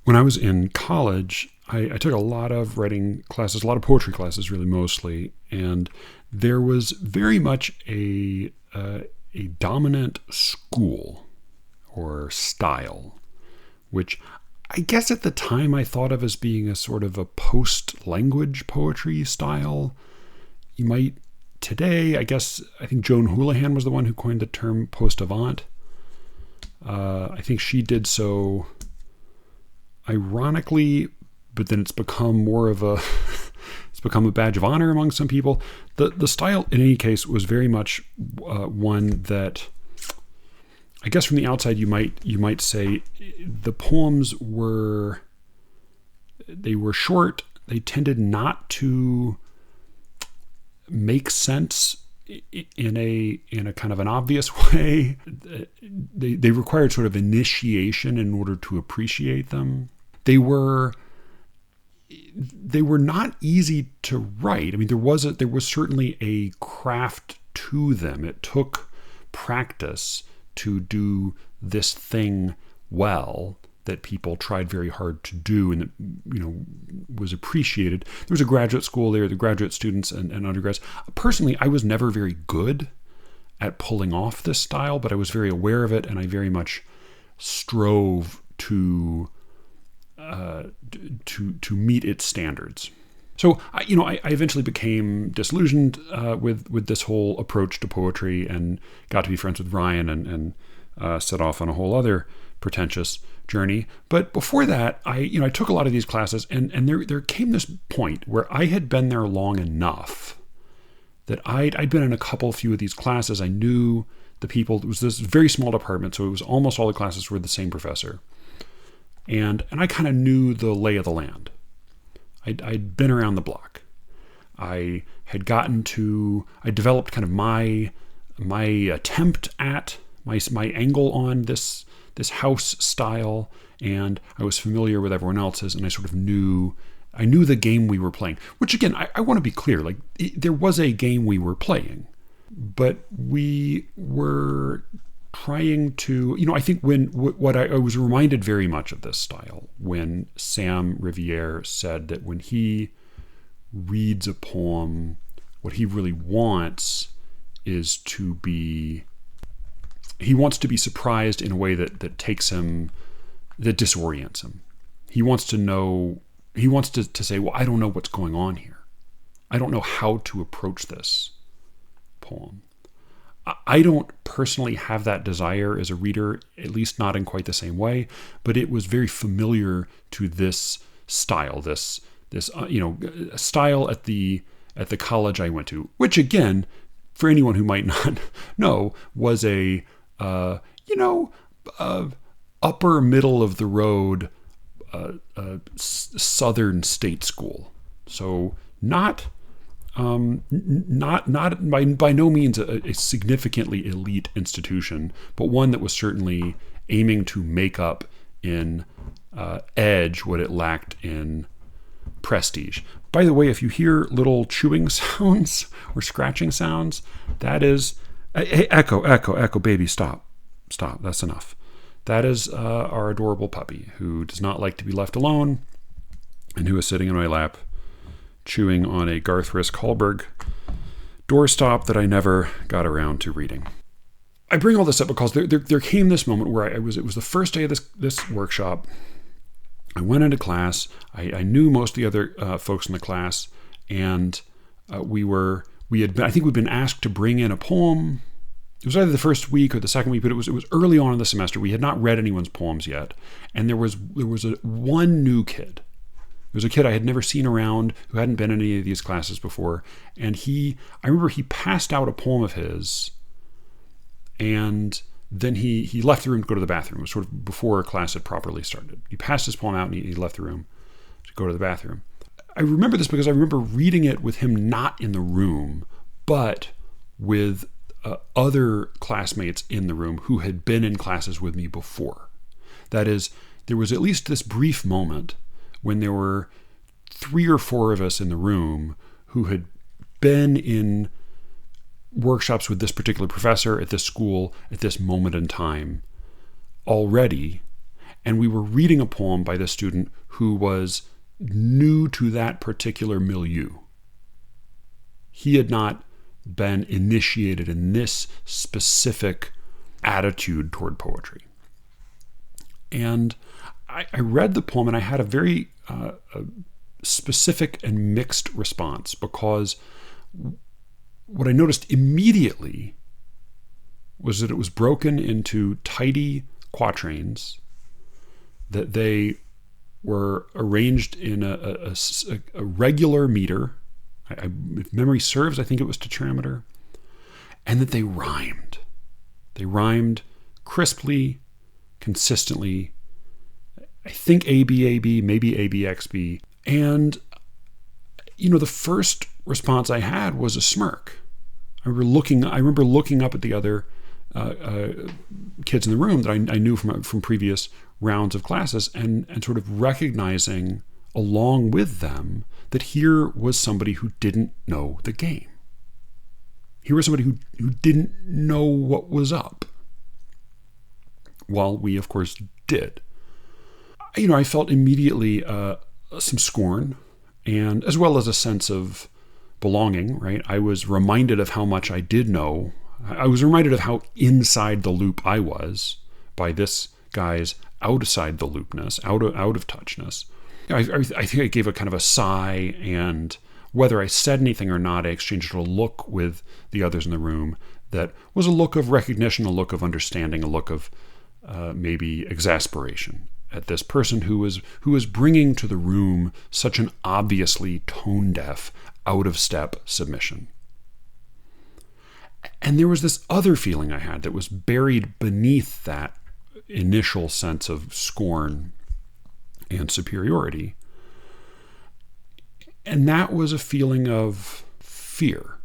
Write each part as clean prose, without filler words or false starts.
When I was in college, I took a lot of writing classes, a lot of poetry classes, really mostly, and there was very much a dominant school or style, which I guess at the time I thought of as being a sort of a post-language poetry style. You might today, I think Joan Houlihan was the one who coined the term post-avant. I think she did so ironically, but then it's become more of a it's become a badge of honor among some people. The style in any case was very much one that I guess from the outside you might say the poems were short. They tended not to make sense in a kind of an obvious way. They required sort of initiation in order to appreciate them. They were not easy to write. I mean, there was certainly a craft to them. It took practice to do this thing well that people tried very hard to do, and that was appreciated. There was a graduate school there, the graduate students and undergrads. Personally, I was never very good at pulling off this style, but I was very aware of it, and I very much strove to meet its standards. So I eventually became disillusioned with this whole approach to poetry, and got to be friends with Ryan, and set off on a whole other pretentious journey. But before that, I took a lot of these classes, and there came this point where I had been there long enough that I'd been in a few of these classes. I knew the people. It was this very small department, so it was almost all the classes were the same professor. And I kind of knew the lay of the land. I'd been around the block. I had I developed kind of my attempt at my angle on this house style, and I was familiar with everyone else's, and I sort of knew the game we were playing. Which again, I want to be clear, there was a game we were playing, but we were trying to, I think what I was reminded very much of this style when Sam Riviere said that when he reads a poem, what he really wants is he wants to be surprised in a way that takes him, that disorients him. He wants to say, well, I don't know what's going on here. I don't know how to approach this poem. I don't personally have that desire as a reader, at least not in quite the same way, but it was very familiar to this style, this style at the college I went to, which again, for anyone who might not know, was a upper middle of the road southern state school. So not by no means a significantly elite institution, but one that was certainly aiming to make up in edge what it lacked in prestige. By the way, if you hear little chewing sounds or scratching sounds, that is echo, baby, stop, that's enough. That is our adorable puppy who does not like to be left alone and who is sitting in my lap chewing on a Garth Risk Hallberg doorstop that I never got around to reading. I bring all this up because there came this moment where it was the first day of this workshop. I went into class. I knew most of the other folks in the class, and I think we'd been asked to bring in a poem. It was either the first week or the second week, but it was early on in the semester. We had not read anyone's poems yet, and there was one new kid. There was a kid I had never seen around who hadn't been in any of these classes before, and I remember he passed out a poem of his, and then he left the room to go to the bathroom. It was sort of before class had properly started. He passed his poem out and he left the room to go to the bathroom. I remember this because I remember reading it with him not in the room, but with other classmates in the room who had been in classes with me before. That is, there was at least this brief moment when there were 3 or 4 of us in the room who had been in workshops with this particular professor at this school at this moment in time already, And we were reading a poem by this student who was new to that particular milieu. He had not been initiated in this specific attitude toward poetry. And I read the poem and I had a very specific and mixed response, because what I noticed immediately was that it was broken into tidy quatrains, that they were arranged in a regular meter. If memory serves, I think it was tetrameter, and that they rhymed. They rhymed crisply, consistently. I think ABAB, maybe ABXB. And, the first response I had was a smirk. I remember looking up at the other kids in the room that I knew from previous rounds of classes, and sort of recognizing along with them that here was somebody who didn't know the game. Here was somebody who didn't know what was up, while we, of course, did. I felt immediately some scorn, and as well as a sense of belonging, right? I was reminded of how much I did know. I was reminded of how inside the loop I was by this guy's outside the loopness, out of touchness. I think I gave a kind of a sigh, and whether I said anything or not, I exchanged a look with the others in the room that was a look of recognition, a look of understanding, a look of maybe exasperation at this person who was bringing to the room such an obviously tone-deaf, out-of-step submission. And there was this other feeling I had that was buried beneath that initial sense of scorn and superiority. And that was a feeling of fear.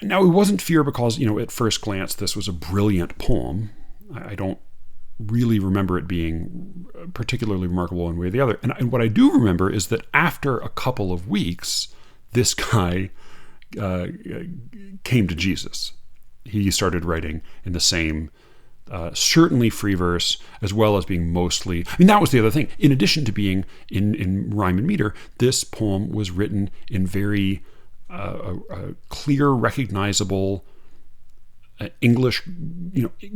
Now, it wasn't fear because, at first glance, this was a brilliant poem. I don't really remember it being particularly remarkable one way or the other. And what I do remember is that after a couple of weeks, this guy came to Jesus. He started writing in the same, certainly free verse, as well as being mostly, that was the other thing. In addition to being in rhyme and meter, this poem was written in very clear, recognizable English,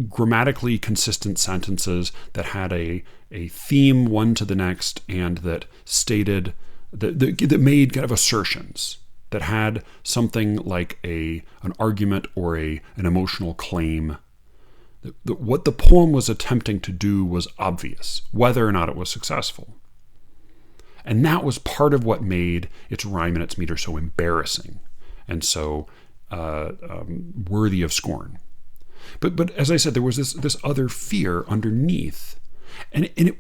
grammatically consistent sentences that had a theme one to the next, and that stated, that made kind of assertions, that had something like an argument or an emotional claim. What the poem was attempting to do was obvious, whether or not it was successful. And that was part of what made its rhyme and its meter so embarrassing and so worthy of scorn. But as I said, there was this other fear underneath, and it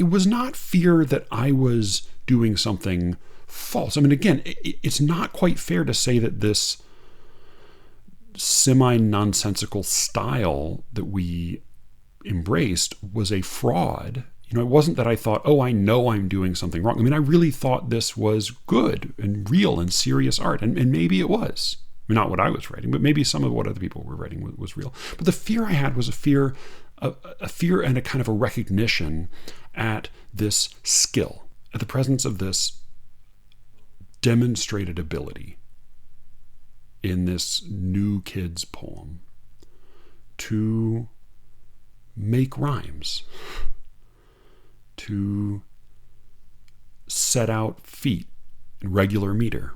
was not fear that I was doing something false. Again, it's not quite fair to say that this semi-nonsensical style that we embraced was a fraud. It wasn't that I thought, I know I'm doing something wrong. I really thought this was good and real and serious art, and maybe it was. Not what I was writing, but maybe some of what other people were writing was real. But the fear I had was a fear and a kind of a recognition at this skill, at the presence of this demonstrated ability in this new kid's poem to make rhymes, to set out feet in regular meter,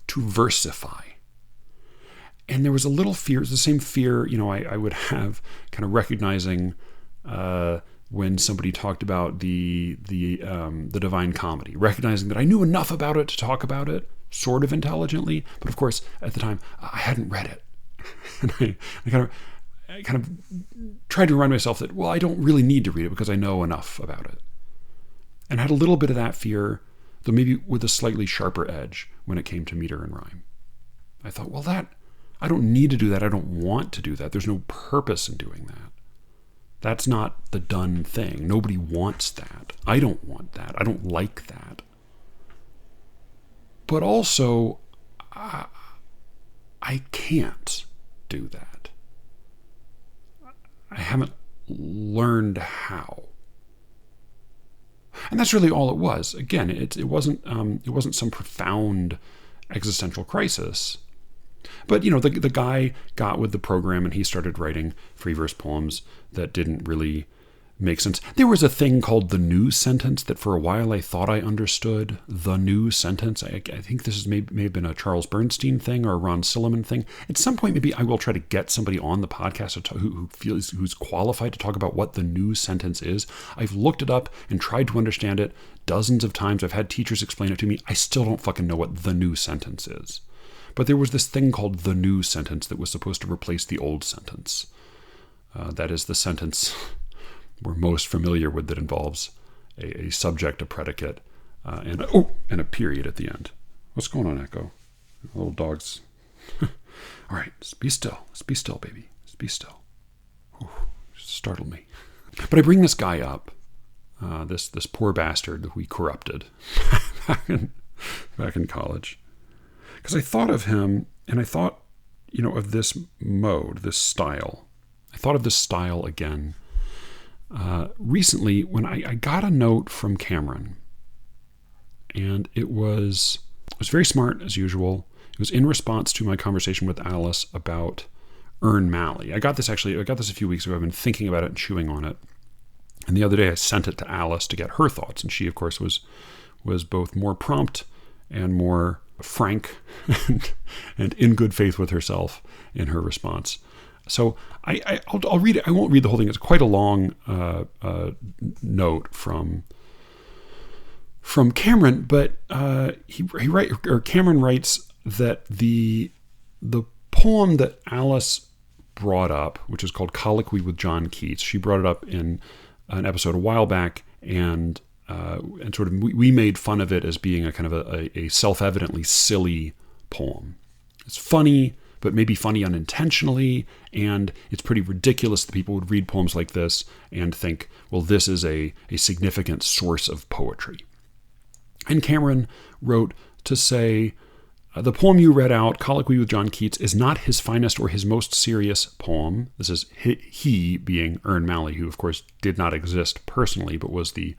to versify. And there was a little fear, the same fear, I would have, kind of recognizing when somebody talked about the Divine Comedy, recognizing that I knew enough about it to talk about it, sort of intelligently, but of course, at the time, I hadn't read it. And I kind of tried to remind myself that, I don't really need to read it because I know enough about it. And I had a little bit of that fear, though maybe with a slightly sharper edge when it came to meter and rhyme. I thought, I don't need to do that. I don't want to do that. There's no purpose in doing that. That's not the done thing. Nobody wants that. I don't want that. I don't like that. But also, I can't do that. I haven't learned how. And that's really all it was. Again, it wasn't some profound existential crisis. But, the guy got with the program and he started writing free verse poems that didn't really make sense. There was a thing called the new sentence that for a while I thought I understood. The new sentence. I think this may have been a Charles Bernstein thing or a Ron Silliman thing. At some point, maybe I will try to get somebody on the podcast who's qualified to talk about what the new sentence is. I've looked it up and tried to understand it dozens of times. I've had teachers explain it to me. I still don't fucking know what the new sentence is. But there was this thing called the new sentence that was supposed to replace the old sentence. That is the sentence we're most familiar with that involves a subject, a predicate, and a period at the end. What's going on, Echo? Little dogs. All right, be still. Be still, baby. Be still. Ooh, startled me. But I bring this guy up, this poor bastard that we corrupted back in college. Because I thought of him, and I thought, of this mode, this style. I thought of this style again recently when I got a note from Cameron. And it was very smart, as usual. It was in response to my conversation with Alice about Ern Malley. I got this a few weeks ago. I've been thinking about it and chewing on it. And the other day I sent it to Alice to get her thoughts. And she, of course, was both more prompt and more frank and in good faith with herself in her response. So I'll read it. I won't read the whole thing. It's quite a long note from Cameron, but Cameron writes that the poem that Alice brought up, which is called Colloquy with John Keats, she brought it up in an episode a while back, and sort of we made fun of it as being a kind of a self-evidently silly poem. It's funny, but maybe funny unintentionally, and it's pretty ridiculous that people would read poems like this and think, well, this is a significant source of poetry. And Cameron wrote to say, the poem you read out, Colloquy with John Keats, is not his finest or his most serious poem. This is he being Ern Malley, who, of course, did not exist personally, but was the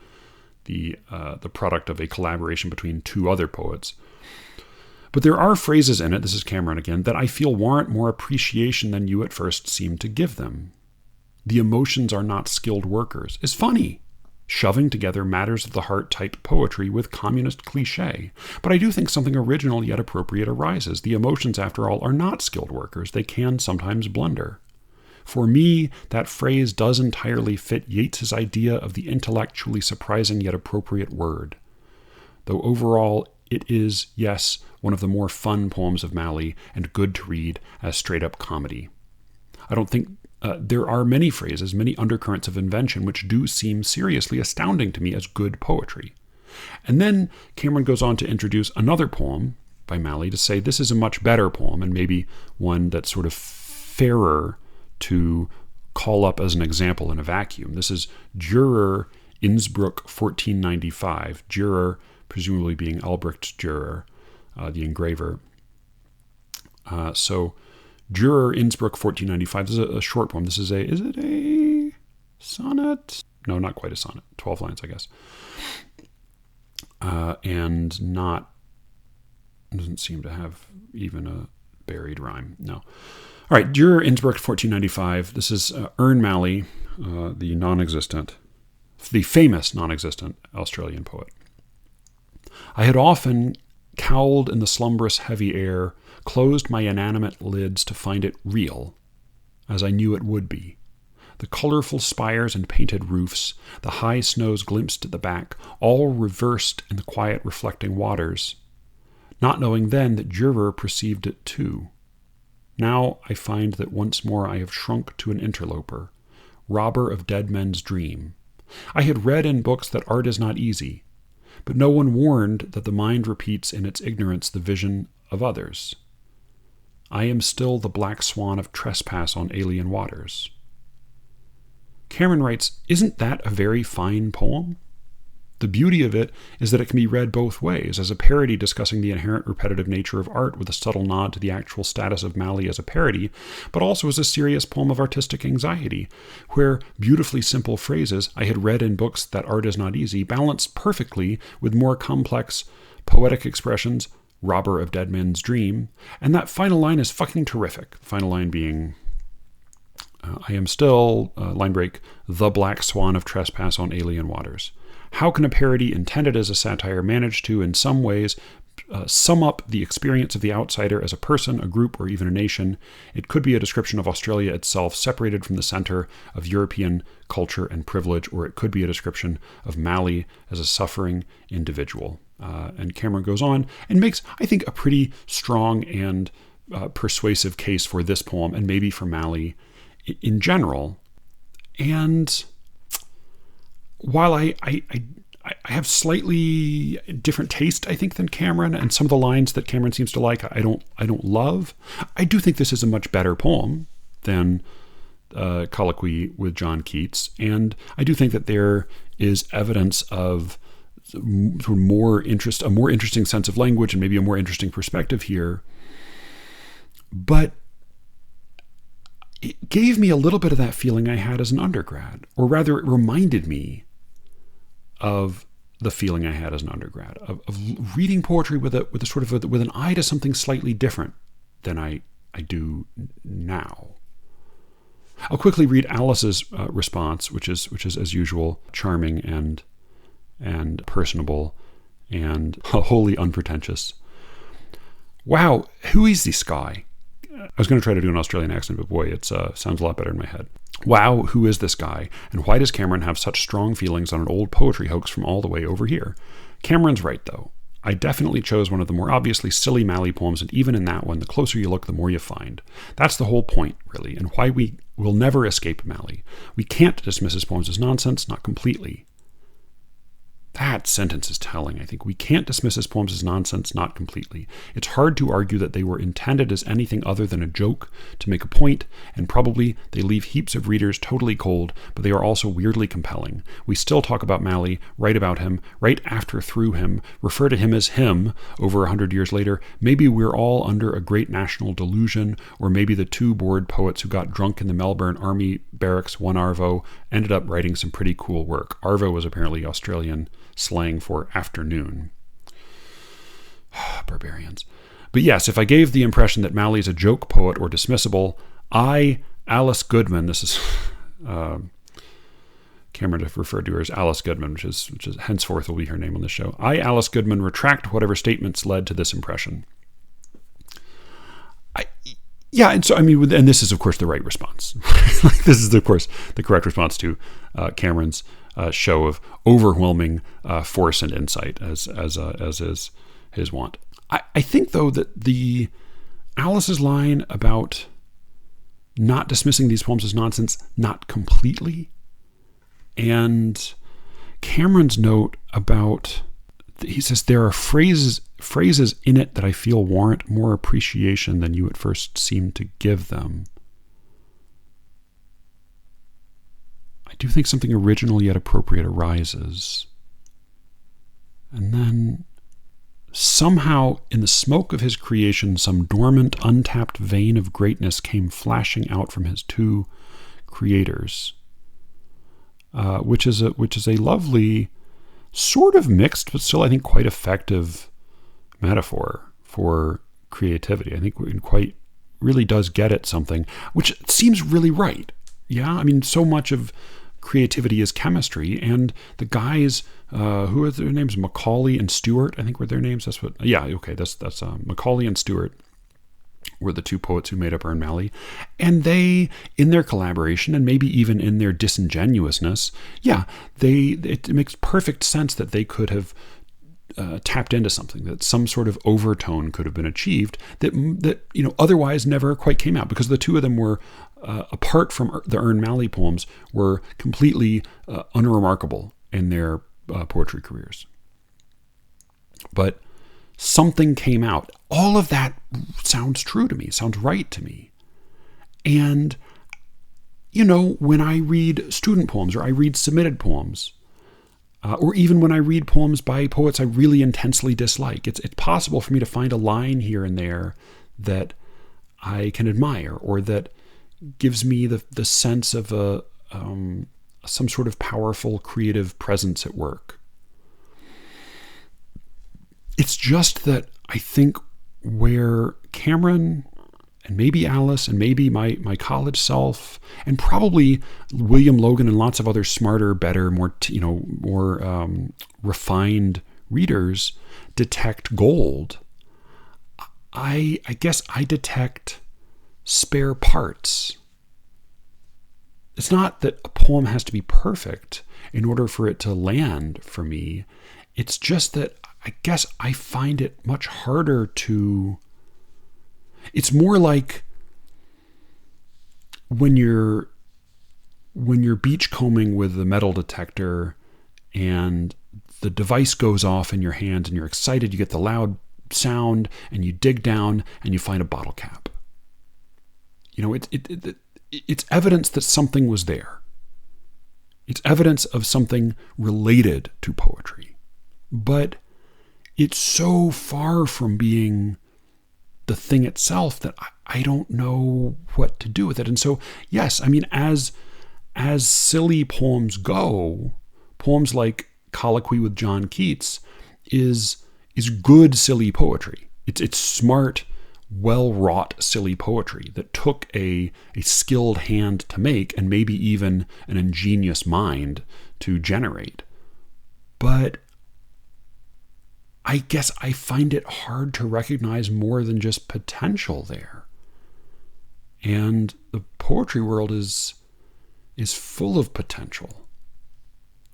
product of a collaboration between two other poets. But there are phrases in it, this is Cameron again, that I feel warrant more appreciation than you at first seem to give them. The emotions are not skilled workers is funny, shoving together matters of the heart type poetry with communist cliche. But I do think something original yet appropriate arises. The emotions, after all, are not skilled workers. They can sometimes blunder. For me, that phrase does entirely fit Yeats's idea of the intellectually surprising yet appropriate word. Though overall, it is, yes, one of the more fun poems of Malley and good to read as straight-up comedy. I don't think there are many phrases, many undercurrents of invention which do seem seriously astounding to me as good poetry. And then Cameron goes on to introduce another poem by Malley to say this is a much better poem and maybe one that's sort of fairer to call up as an example in a vacuum. This is Dürer, Innsbruck, 1495. Dürer, presumably being Albrecht Dürer, the engraver. So Dürer, Innsbruck, 1495. This is a short poem. Is it a sonnet? No, not quite a sonnet. 12 lines, I guess. And doesn't seem to have even a buried rhyme. No. All right, Dürer, Innsbruck, 1495. This is Ern Malley, the famous non-existent Australian poet. I had often, cowled in the slumberous heavy air, closed my inanimate lids to find it real, as I knew it would be. The colorful spires and painted roofs, the high snows glimpsed at the back, all reversed in the quiet reflecting waters, not knowing then that Dürer perceived it too. Now I find that once more I have shrunk to an interloper, robber of dead men's dream. I had read in books that art is not easy, but no one warned that the mind repeats in its ignorance the vision of others. I am still the black swan of trespass on alien waters. Cameron writes, isn't that a very fine poem? The beauty of it is that it can be read both ways, as a parody discussing the inherent repetitive nature of art with a subtle nod to the actual status of Mali as a parody, but also as a serious poem of artistic anxiety, where beautifully simple phrases I had read in books that art is not easy balanced perfectly with more complex poetic expressions, robber of dead men's dream, and that final line is fucking terrific. The final line being, I am still, line break, the black swan of trespass on alien waters. How can a parody intended as a satire manage to, in some ways, sum up the experience of the outsider as a person, a group, or even a nation? It could be a description of Australia itself separated from the center of European culture and privilege, or it could be a description of Mali as a suffering individual. And Cameron goes on and makes, I think, a pretty strong and persuasive case for this poem, and maybe for Mali in general. And while I have slightly different taste, I think, than Cameron, and some of the lines that Cameron seems to like, I don't love. I do think this is a much better poem than Colloquy with John Keats, and I do think that there is evidence of more interest, a more interesting sense of language, and maybe a more interesting perspective here. But it gave me a little bit of that feeling I had as an undergrad, or rather, it reminded me of the feeling I had as an undergrad of reading poetry with a sort of with an eye to something slightly different than I do now. I'll quickly read Alice's response, which is as usual charming and personable and wholly unpretentious. Wow, who is this guy? I was going to try to do an Australian accent, but boy, it sounds a lot better in my head. Wow, who is this guy? And why does Cameron have such strong feelings on an old poetry hoax from all the way over here? Cameron's right, though. I definitely chose one of the more obviously silly Mali poems, and even in that one, the closer you look, the more you find. That's the whole point, really, and why we will never escape Mali. We can't dismiss his poems as nonsense, not completely. That sentence is telling, I think. We can't dismiss his poems as nonsense, not completely. It's hard to argue that they were intended as anything other than a joke to make a point, and probably they leave heaps of readers totally cold, but they are also weirdly compelling. We still talk about Mali, write about him, write after through him, refer to him as him over 100 years later. Maybe we're all under a great national delusion, or maybe the two bored poets who got drunk in the Melbourne Army barracks one arvo ended up writing some pretty cool work. Arvo was apparently Australian slang for afternoon. Barbarians. But yes, if I gave the impression that Mali's a joke poet or dismissible, I, Alice Goodman, this is Cameron referred to her as Alice Goodman, which is henceforth will be her name on the show. I, Alice Goodman, retract whatever statements led to this impression. And this is of course the right response. This is of course the correct response to Cameron's show of overwhelming force and insight, as is his wont. I think though that the Alice's line about not dismissing these poems as nonsense, not completely, and Cameron's note about, he says, there are phrases in it that I feel warrant more appreciation than you at first seem to give them. I do think something original yet appropriate arises. And then somehow in the smoke of his creation, some dormant, untapped vein of greatness came flashing out from his two creators, which is a lovely, sort of mixed, but still I think quite effective metaphor for creativity. I think it quite really does get at something, which seems really right. Yeah, I mean, so much of creativity is chemistry, and the guys who are their names, Macaulay and Stewart, I think were their names. That's Macaulay and Stewart were the two poets who made up Ern Malley, and they, in their collaboration and maybe even in their disingenuousness, it makes perfect sense that they could have tapped into something, that some sort of overtone could have been achieved that otherwise never quite came out, because the two of them were apart from the Ern Malley poems, were completely unremarkable in their poetry careers. But something came out. All of that sounds true to me, sounds right to me. And, when I read student poems or I read submitted poems, or even when I read poems by poets I really intensely dislike. It's possible for me to find a line here and there that I can admire, or that gives me the sense of some sort of powerful creative presence at work. It's just that I think where Cameron and maybe Alice and maybe my college self and probably William Logan and lots of other smarter, better, more refined readers detect gold, I guess I detect spare parts. It's not that a poem has to be perfect in order for it to land for me. It's just that I guess I find it much harder to... It's more like when you're beachcombing with the metal detector and the device goes off in your hand and you're excited, you get the loud sound and you dig down and you find a bottle cap. You know, it's evidence that something was there. It's evidence of something related to poetry. But it's so far from being the thing itself that I don't know what to do with it. And so, yes, I mean, as silly poems go, poems like Colloquy with John Keats is good silly poetry. It's smart, well-wrought silly poetry that took a skilled hand to make and maybe even an ingenious mind to generate. But I guess I find it hard to recognize more than just potential there. And the poetry world is full of potential. I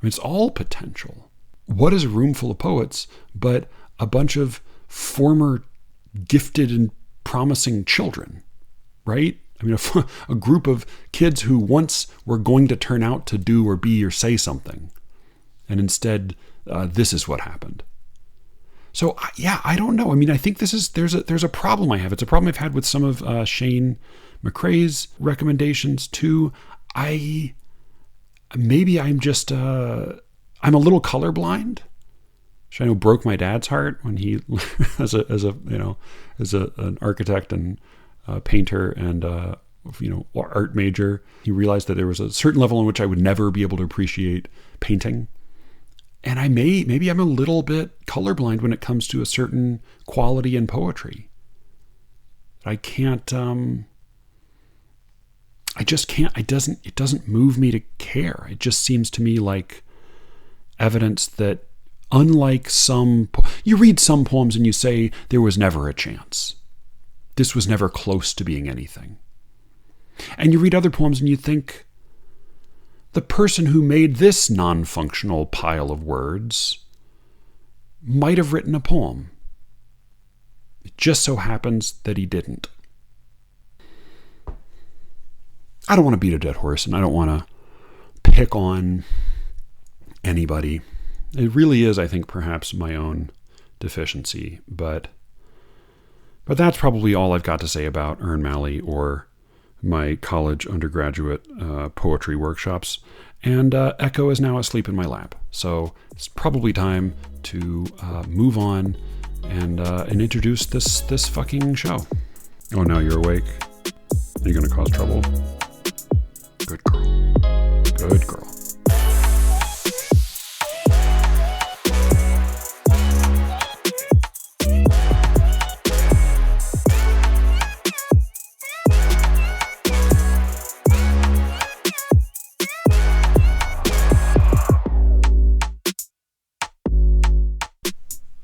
mean, it's all potential. What is a room full of poets but a bunch of former gifted and promising children, right? I mean, a group of kids who once were going to turn out to do or be or say something, and instead this is what happened. So yeah, I don't know. I mean, I think there's a problem I have. It's a problem I've had with some of Shane McRae's recommendations too. Maybe I'm just I'm a little colorblind. Which I know broke my dad's heart when he, as an architect and painter and art major, he realized that there was a certain level in which I would never be able to appreciate painting. And maybe I'm a little bit colorblind when it comes to a certain quality in poetry. I can't, I just can't, it doesn't move me to care. It just seems to me like evidence that unlike you read some poems and you say there was never a chance. This was never close to being anything. And you read other poems and you think, the person who made this non-functional pile of words might have written a poem. It just so happens that he didn't. I don't want to beat a dead horse, and I don't want to pick on anybody. It really is, I think, perhaps my own deficiency, but that's probably all I've got to say about Ern Malley or my college undergraduate poetry workshops. And Echo is now asleep in my lap, so it's probably time to move on and introduce this fucking show. Oh, now you're awake. Are you going to cause trouble? Good girl. Good girl.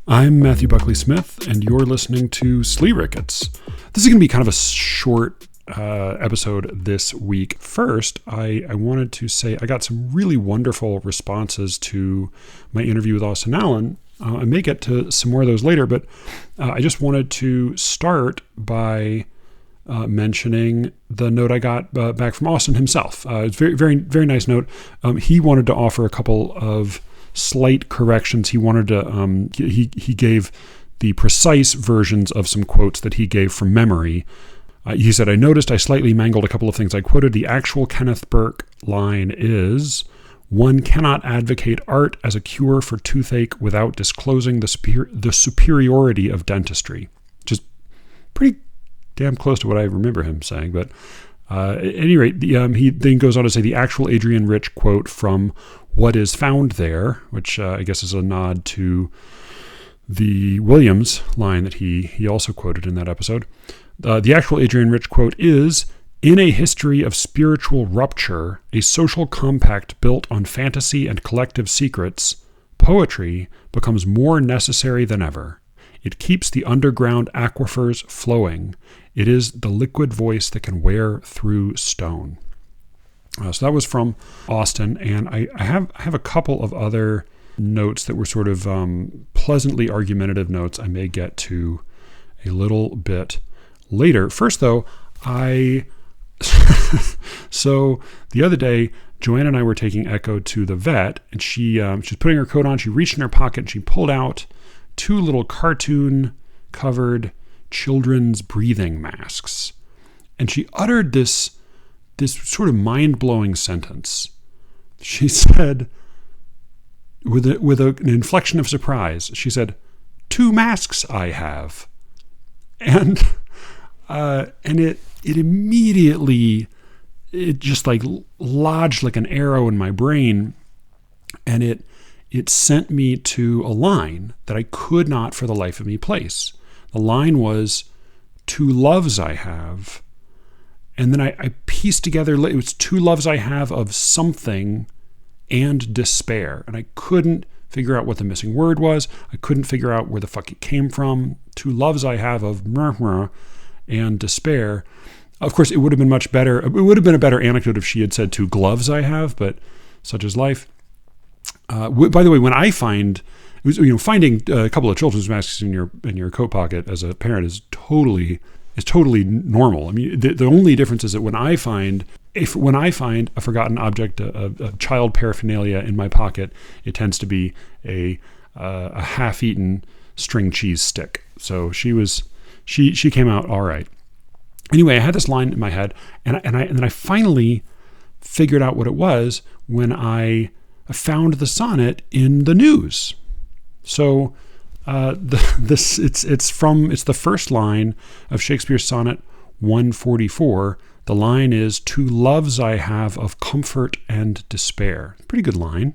I'm Matthew Buckley Smith, and you're listening to Slee Rickets. This is going to be kind of a short episode this week. First, I wanted to say I got some really wonderful responses to my interview with Austin Allen. I may get to some more of those later, but I just wanted to start by mentioning the note I got back from Austin himself. It's very, very, very nice note. He wanted to offer a couple of slight corrections. He wanted to, he gave the precise versions of some quotes that he gave from memory. He said, I noticed I slightly mangled a couple of things I quoted. The actual Kenneth Burke line is, One cannot advocate art as a cure for toothache without disclosing the superiority of dentistry, which is pretty damn close to what I remember him saying. But at any rate, he then goes on to say the actual Adrian Rich quote from What Is Found There, which I guess is a nod to the Williams line that he also quoted in that episode. The actual Adrian Rich quote is, "In a history of spiritual rupture, a social compact built on fantasy and collective secrets, poetry becomes more necessary than ever. It keeps the underground aquifers flowing. It is the liquid voice that can wear through stone." So that was from Austin, and I have a couple of other notes that were sort of pleasantly argumentative notes I may get to a little bit later. First, though, so the other day, Joanna and I were taking Echo to the vet, and she's putting her coat on. She reached in her pocket and she pulled out 2 little cartoon-covered children's breathing masks, and she uttered this sort of mind-blowing sentence. She said, with an inflection of surprise, she said, "2 masks I have," and it immediately, it just like lodged like an arrow in my brain, and it sent me to a line that I could not for the life of me place. The line was, "2 loves I have," and then I pieced together, it was 2 loves I have of something and despair, and I couldn't figure out what the missing word was. I couldn't figure out where the fuck it came from. 2 loves I have of and despair. Of course, it would have been much better. It would have been a better anecdote if she had said 2 gloves I have, but such is life. By the way, when I finding a couple of children's masks in your coat pocket as a parent is totally normal. I mean, the only difference is that when I find a forgotten object, a child paraphernalia in my pocket, it tends to be a half-eaten string cheese stick. So she came out all right. Anyway, I had this line in my head, and then I finally figured out what it was when I found the sonnet in the news. So it's the first line of Shakespeare's sonnet 144. The line is, "2 loves I have of comfort and despair." Pretty good line.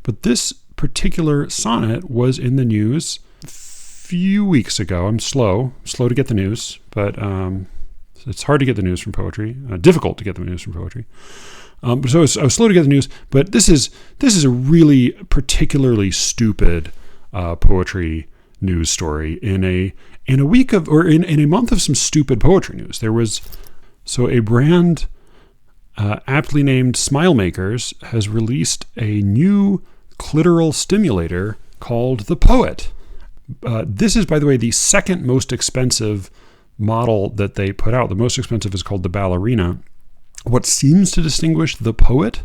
But this particular sonnet was in the news a few weeks ago. I'm slow to get the news, but it's hard to get the news from poetry. Difficult to get the news from poetry. So I was slow to get the news, but this is a really particularly stupid poetry news story in a week of, or in a month of some stupid poetry news. There was, so a brand aptly named Smile Makers has released a new clitoral stimulator called the Poet. This is, by the way, the second most expensive model that they put out. The most expensive is called the Ballerina. What seems to distinguish the Poet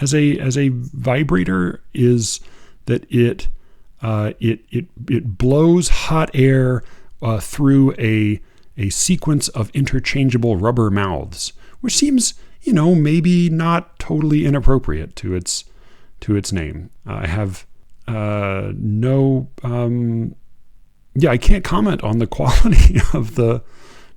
as a vibrator is that it blows hot air through a sequence of interchangeable rubber mouths, which seems, maybe not totally inappropriate to its name. I have I can't comment on the quality of the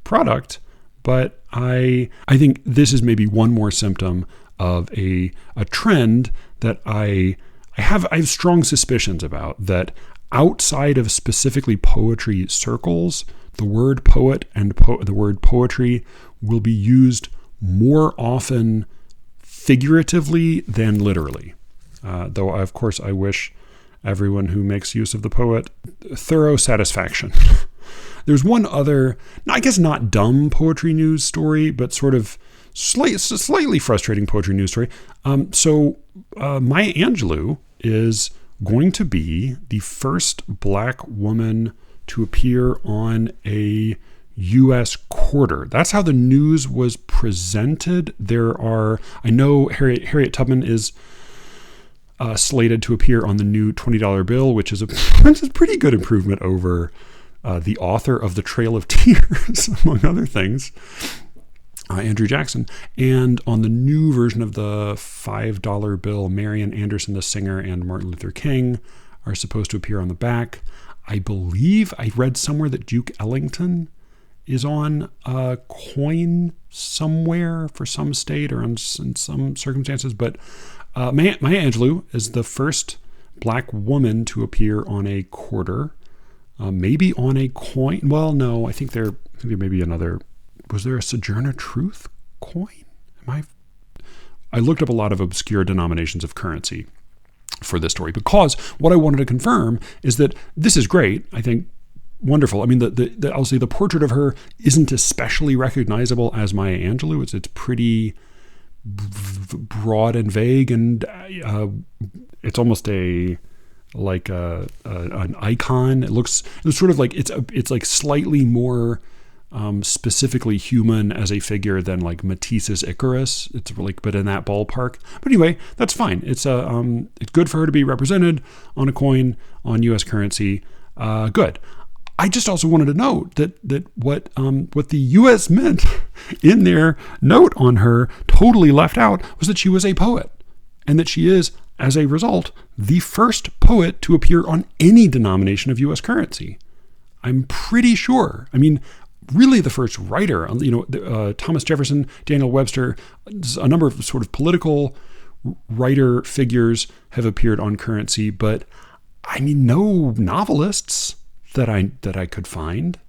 product, but I think this is maybe one more symptom of a trend that I have strong suspicions about, that outside of specifically poetry circles, the word poet and the word poetry will be used more often figuratively than literally. Though, of course, I wish everyone who makes use of the poet thorough satisfaction. There's one other, I guess not dumb poetry news story, but sort of slightly frustrating poetry news story. So Maya Angelou is going to be the first Black woman to appear on a U.S. quarter. That's how the news was presented. I know Harriet Tubman is slated to appear on the new $20 bill, which is a pretty good improvement over the author of The Trail of Tears, among other things. Andrew Jackson. And on the new version of the $5 bill, Marian Anderson, the singer, and Martin Luther King are supposed to appear on the back. I believe I read somewhere that Duke Ellington is on a coin somewhere for some state or in some circumstances. But Maya Angelou is the first Black woman to appear on a quarter, maybe on a coin. Well, no, I think there may be another. Was there a Sojourner Truth coin? I looked up a lot of obscure denominations of currency for this story, because what I wanted to confirm is that this is great. I think wonderful. I mean, I'll say the portrait of her isn't especially recognizable as Maya Angelou. It's pretty broad and vague, and it's almost an icon. It looks sort of like it's like slightly more specifically human as a figure than like Matisse's Icarus. It's like, but in that ballpark. But anyway, that's fine. It's good for her to be represented on a coin on U.S. currency. Good. I just also wanted to note that what the U.S. Mint in their note on her totally left out was that she was a poet, and that she is, as a result, the first poet to appear on any denomination of U.S. currency. I'm pretty sure. I mean, really the first writer. Thomas Jefferson, Daniel Webster, a number of sort of political writer figures have appeared on currency, but I mean, no novelists that I could find,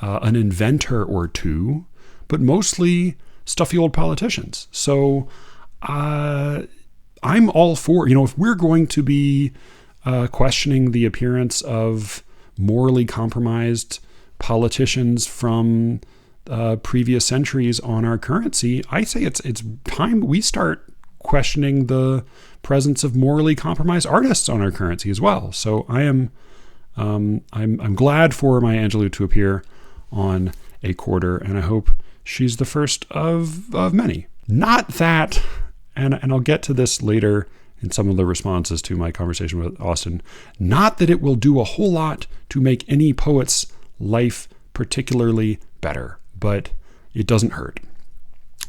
an inventor or two, but mostly stuffy old politicians. So I'm all for, if we're going to be questioning the appearance of morally compromised politicians from previous centuries on our currency, I say it's time we start questioning the presence of morally compromised artists on our currency as well. So I'm glad for Maya Angelou to appear on a quarter, and I hope she's the first of many. Not that, and I'll get to this later in some of the responses to my conversation with Austin, not that it will do a whole lot to make any poet's life particularly better, but it doesn't hurt.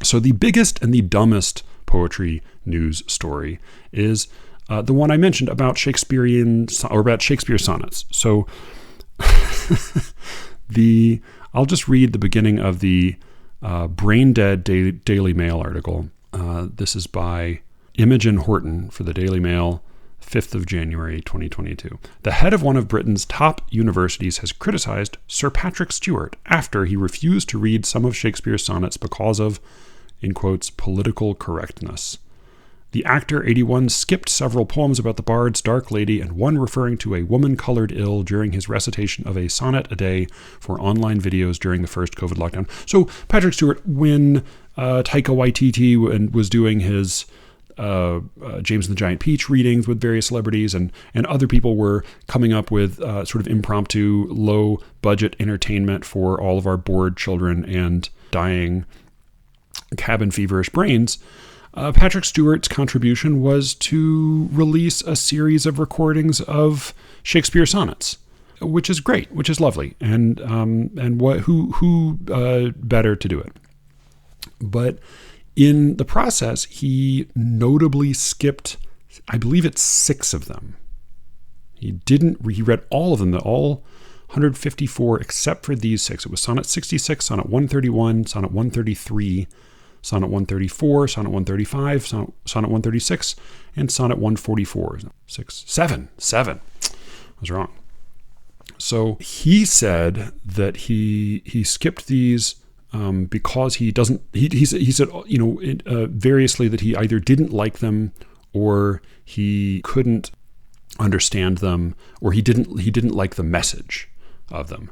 So the biggest and the dumbest poetry news story is the one I mentioned about Shakespeare sonnets. So I'll just read the beginning of the Brain Dead Daily Mail article. This is by Imogen Horton for the Daily Mail, 5th of January, 2022. The head of one of Britain's top universities has criticized Sir Patrick Stewart after he refused to read some of Shakespeare's sonnets because of, in quotes, political correctness. The actor, 81, skipped several poems about the bard's dark lady and one referring to a woman colored ill during his recitation of a sonnet a day for online videos during the first COVID lockdown. So Patrick Stewart, when Taika Waititi was doing his James and the Giant Peach readings with various celebrities, and other people were coming up with sort of impromptu, low-budget entertainment for all of our bored children and dying cabin feverish brains, Patrick Stewart's contribution was to release a series of recordings of Shakespeare sonnets, which is great, which is lovely, and who better to do it? But in the process, he notably skipped, I believe it's 6 of them. He read all of them, all 154, except for these 6. It was Sonnet 66, Sonnet 131, Sonnet 133, Sonnet 134, Sonnet 135, Sonnet 136, and Sonnet 144. 7. I was wrong. So he said that he skipped these because he doesn't. He said variously that he either didn't like them, or he couldn't understand them, or he didn't like the message of them.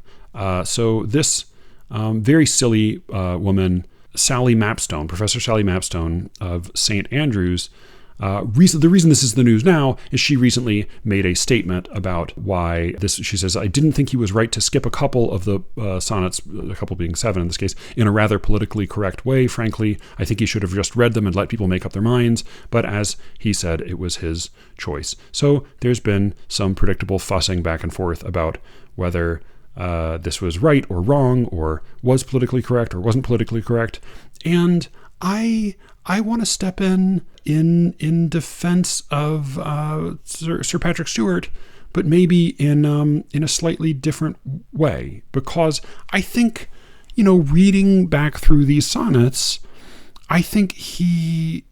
So this very silly woman, Sally Mapstone, Professor Sally Mapstone of St. Andrews, the reason this is the news now is she recently made a statement about why this. She says, I didn't think he was right to skip a couple of the sonnets, a couple being 7 in this case, in a rather politically correct way. Frankly, I think he should have just read them and let people make up their minds. But as he said, it was his choice. So there's been some predictable fussing back and forth about whether this was right or wrong, or was politically correct or wasn't politically correct. And I want to step in defense of Sir Patrick Stewart, but maybe in a slightly different way, because I think, reading back through these sonnets, I think he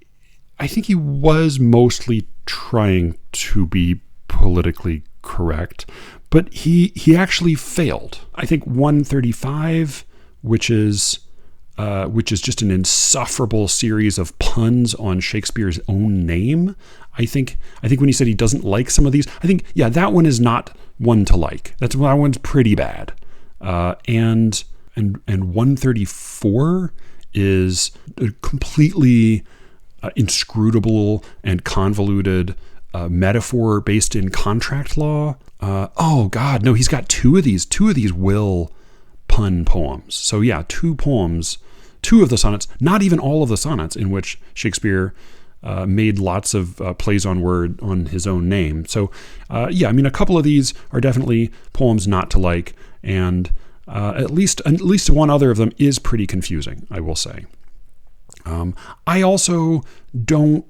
was mostly trying to be politically correct, but he actually failed. I think 135, which is just an insufferable series of puns on Shakespeare's own name. I think when he said he doesn't like some of these, I think, yeah, that one is not one to like. That one's pretty bad. And 134 is a completely inscrutable and convoluted metaphor based in contract law. Oh God, no, he's got two of these will pun poems. So yeah, two of the sonnets, not even all of the sonnets, in which Shakespeare made lots of plays on word on his own name. So a couple of these are definitely poems not to like, and at least one other of them is pretty confusing, I will say. I also don't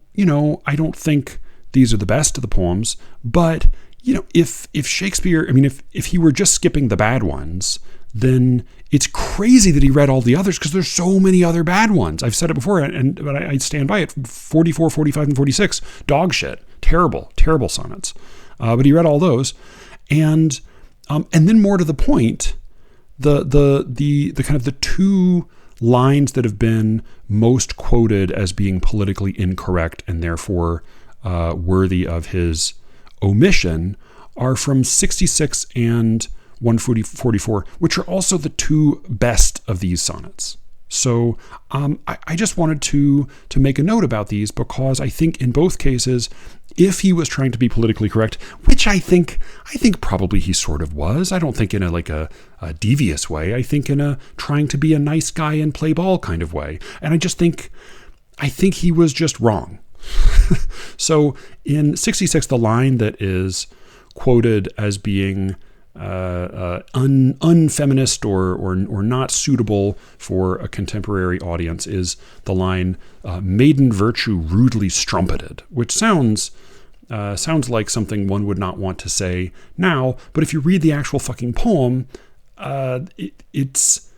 think these are the best of the poems, but if Shakespeare, if he were just skipping the bad ones, then it's crazy that he read all the others, because there's so many other bad ones. I've said it before, but I stand by it. 44, 45, and 46, dog shit, terrible sonnets. But he read all those, and then more to the point, the kind of the two lines that have been most quoted as being politically incorrect and therefore worthy of his omission are from 66 and 144, which are also the two best of these sonnets. So I just wanted to make a note about these, because I think in both cases, if he was trying to be politically correct, which I think probably he sort of was, I don't think in a devious way, I think in a trying to be a nice guy and play ball kind of way. And I think he was just wrong. So in 66, the line that is quoted as being unfeminist or not suitable for a contemporary audience is the line, maiden virtue rudely strumpeted, which sounds like something one would not want to say now, but if you read the actual fucking poem, it's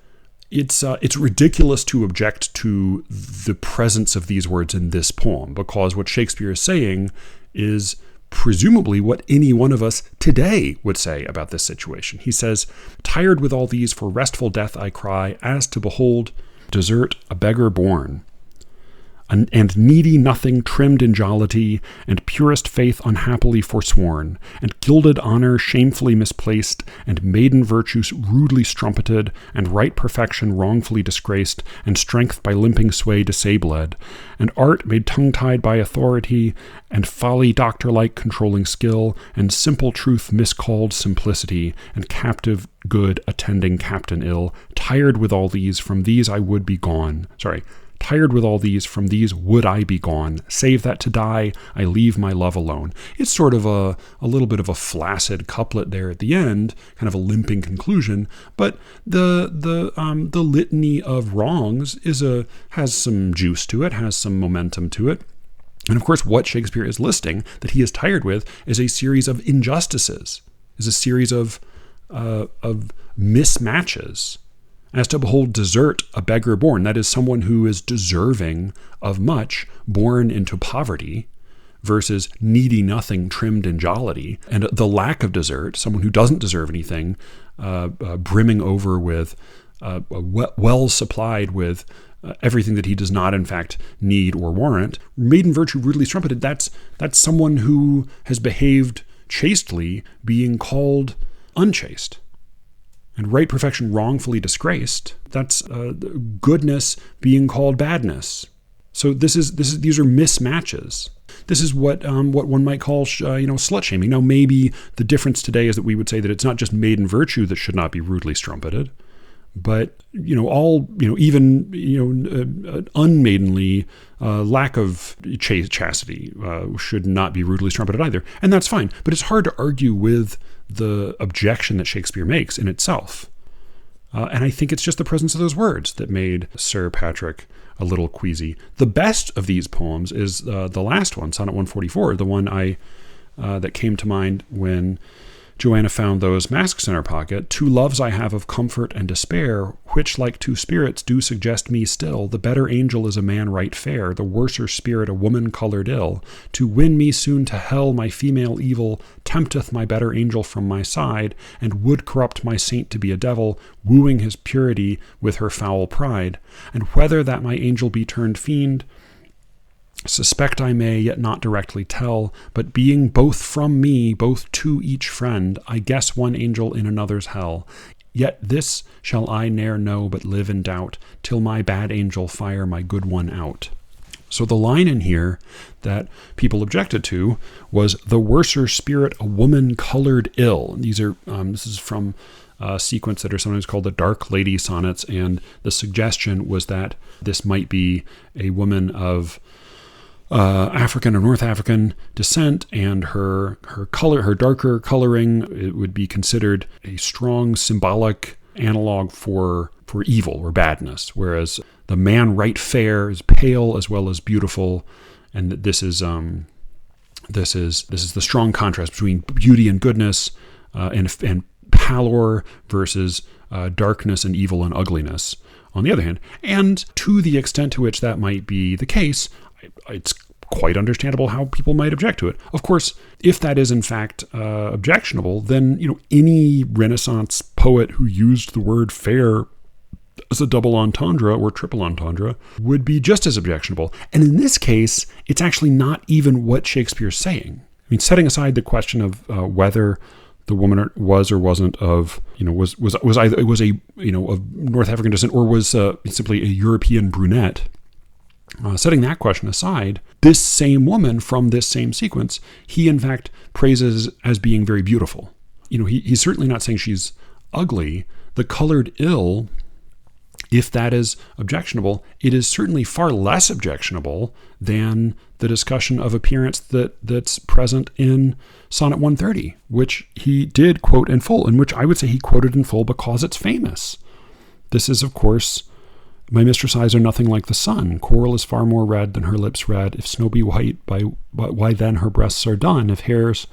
ridiculous to object to the presence of these words in this poem, because what Shakespeare is saying is presumably what any one of us today would say about this situation. He says, "Tired with all these, for restful death I cry, as to behold desert a beggar born. And needy nothing trimmed in jollity, and purest faith unhappily forsworn, and gilded honor shamefully misplaced, and maiden virtues rudely strumpeted, and right perfection wrongfully disgraced, and strength by limping sway disabled, and art made tongue-tied by authority, and folly doctor-like controlling skill, and simple truth miscalled simplicity, and captive good attending captain ill. Tired with all these, from these I would be gone." Tired with all these, from these would I be gone, save that to die I leave my love alone. It's sort of a little bit of a flaccid couplet there at the end, kind of a limping conclusion, but the litany of wrongs has some juice to it, has some momentum to it. And of course, what Shakespeare is listing that he is tired with is a series of injustices, is a series of mismatches. As to behold desert a beggar born, that is someone who is deserving of much, born into poverty, versus needy nothing trimmed in jollity, and the lack of desert, someone who doesn't deserve anything, brimming over with, well supplied with everything that he does not in fact need or warrant. Maiden virtue rudely strumpeted, that's someone who has behaved chastely being called unchaste. And right perfection wrongfully disgraced, that's goodness being called badness. So these are mismatches. This is what one might call slut shaming. Now maybe the difference today is that we would say that it's not just maiden virtue that should not be rudely strumpeted, But, all, even, unmaidenly lack of chastity should not be rudely trumpeted either. And that's fine. But it's hard to argue with the objection that Shakespeare makes in itself. And I think it's just the presence of those words that made Sir Patrick a little queasy. The best of these poems is the last one, Sonnet 144, the one that came to mind when Joanna found those masks in her pocket. Two loves I have of comfort and despair, which like two spirits do suggest me still. The better angel is a man right fair, the worser spirit a woman colored ill. To win me soon to hell, my female evil tempteth my better angel from my side, and would corrupt my saint to be a devil, wooing his purity with her foul pride. And whether that my angel be turned fiend, suspect I may, yet not directly tell, but being both from me, both to each friend, I guess one angel in another's hell. Yet this shall I ne'er know, but live in doubt, till my bad angel fire my good one out. So the line in here that people objected to was, the worser spirit a woman colored ill. These are this is from a sequence that are sometimes called the Dark Lady Sonnets, and the suggestion was that this might be a woman of African or North African descent, and her darker coloring, it would be considered a strong symbolic analog for evil or badness, whereas the man right fair is pale as well as beautiful, and this is the strong contrast between beauty and goodness, and pallor versus darkness and evil and ugliness on the other hand. And to the extent to which that might be the case, it's quite understandable how people might object to it. Of course, if that is in fact objectionable, then any Renaissance poet who used the word fair as a double entendre or triple entendre would be just as objectionable. And in this case, it's actually not even what Shakespeare's saying. I mean, setting aside the question of whether the woman was or wasn't of of North African descent, or was simply a European brunette. Setting that question aside, this same woman from this same sequence, he in fact praises as being very beautiful. He's certainly not saying she's ugly. The colored ill, if that is objectionable, it is certainly far less objectionable than the discussion of appearance that's present in Sonnet 130, which he did quote in full, and which I would say he quoted in full because it's famous. This is, of course, my mistress' eyes are nothing like the sun. Coral is far more red than her lips red. If snow be white, why then her breasts are dun? If hairs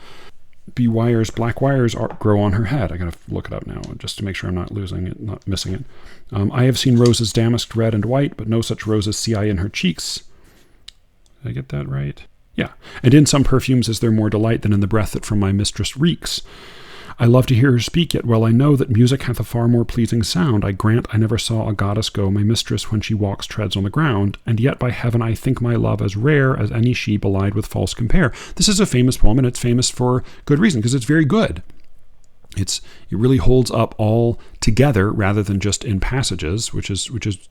be wires, black wires grow on her head. I gotta look it up now just to make sure I'm not losing it, not missing it. I have seen roses damasked red and white, but no such roses see I in her cheeks. Did I get that right? Yeah. And in some perfumes is there more delight than in the breath that from my mistress reeks. I love to hear her speak, yet well I know that music hath a far more pleasing sound. I grant I never saw a goddess go, my mistress when she walks treads on the ground, and yet by heaven I think my love as rare as any she belied with false compare. This is a famous poem, and it's famous for good reason, because it's very good. It really holds up all together rather than just in passages, which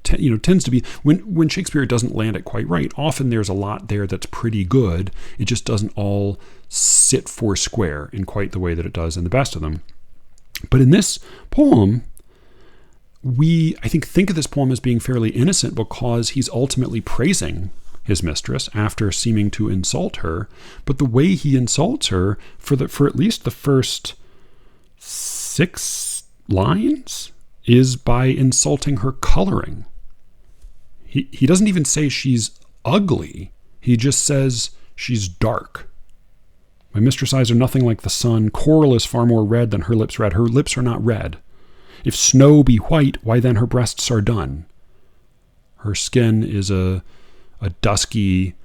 tends to be when Shakespeare doesn't land it quite right. Often there's a lot there that's pretty good. It just doesn't all sit four square in quite the way that it does in the best of them. But in this poem, I think of this poem as being fairly innocent because he's ultimately praising his mistress after seeming to insult her. But the way he insults her for at least the first 6 lines is by insulting her coloring. He doesn't even say she's ugly. He just says she's dark. My mistress' eyes are nothing like the sun. Coral is far more red than her lips red. Her lips are not red. If snow be white, why then her breasts are dun. Her skin is a dusky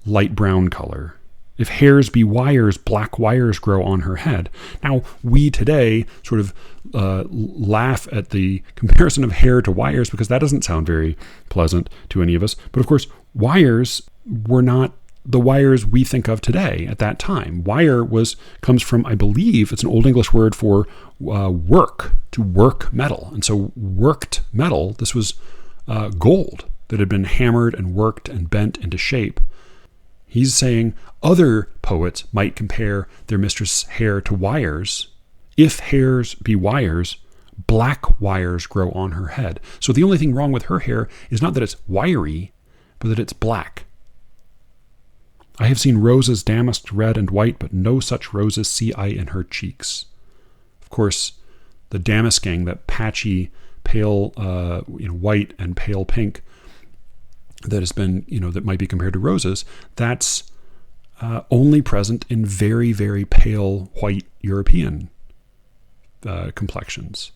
light brown color. If hairs be wires, black wires grow on her head. Now, we today sort of laugh at the comparison of hair to wires because that doesn't sound very pleasant to any of us. But of course, wires were not the wires we think of today at that time. Wire comes from, I believe, it's an Old English word for work, to work metal. And so worked metal, this was gold that had been hammered and worked and bent into shape. He's saying other poets might compare their mistress' hair to wires. If hairs be wires, black wires grow on her head. So the only thing wrong with her hair is not that it's wiry, but that it's black. I have seen roses damasked red and white, but no such roses see I in her cheeks. Of course, the damasking, that patchy, pale, white and pale pink that has been, that might be compared to roses, that's only present in very, very pale white European complexions.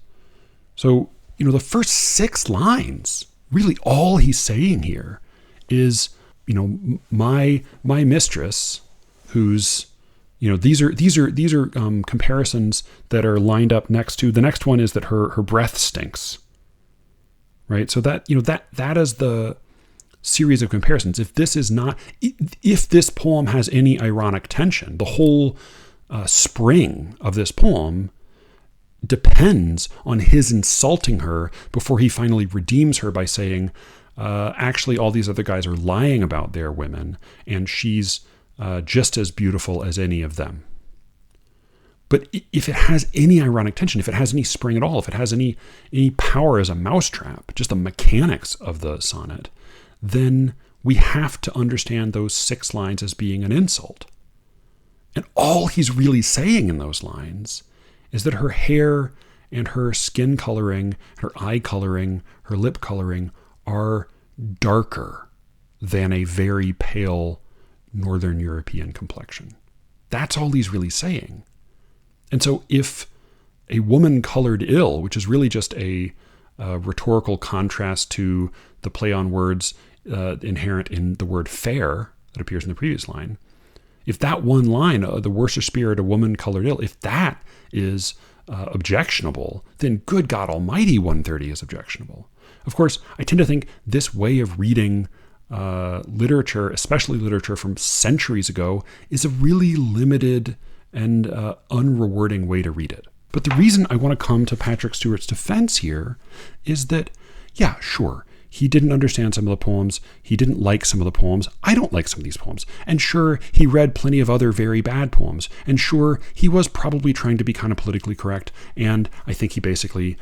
So, the first 6 lines, really all he's saying here is, my mistress, who's, these are comparisons that are lined up next to, the next one is that her breath stinks, right? So that, that is the series of comparisons. If this poem has any ironic tension, the whole spring of this poem depends on his insulting her before he finally redeems her by saying, actually, all these other guys are lying about their women, and she's just as beautiful as any of them. But if it has any ironic tension, if it has any spring at all, if it has any power as a mousetrap, just the mechanics of the sonnet, then we have to understand those 6 lines as being an insult. And all he's really saying in those lines is that her hair and her skin coloring, her eye coloring, her lip coloring are darker than a very pale Northern European complexion. That's all he's really saying. And so if a woman colored ill, which is really just a rhetorical contrast to the play on words inherent in the word fair that appears in the previous line, if that one line, the worser spirit, a woman colored ill, if that is objectionable, then good God Almighty, 130 is objectionable. Of course, I tend to think this way of reading literature, especially literature from centuries ago, is a really limited and unrewarding way to read it. But the reason I want to come to Patrick Stewart's defense here is that, yeah, sure, he didn't understand some of the poems. He didn't like some of the poems. I don't like some of these poems. And sure, he read plenty of other very bad poems. And sure, he was probably trying to be kind of politically correct. And I think he basically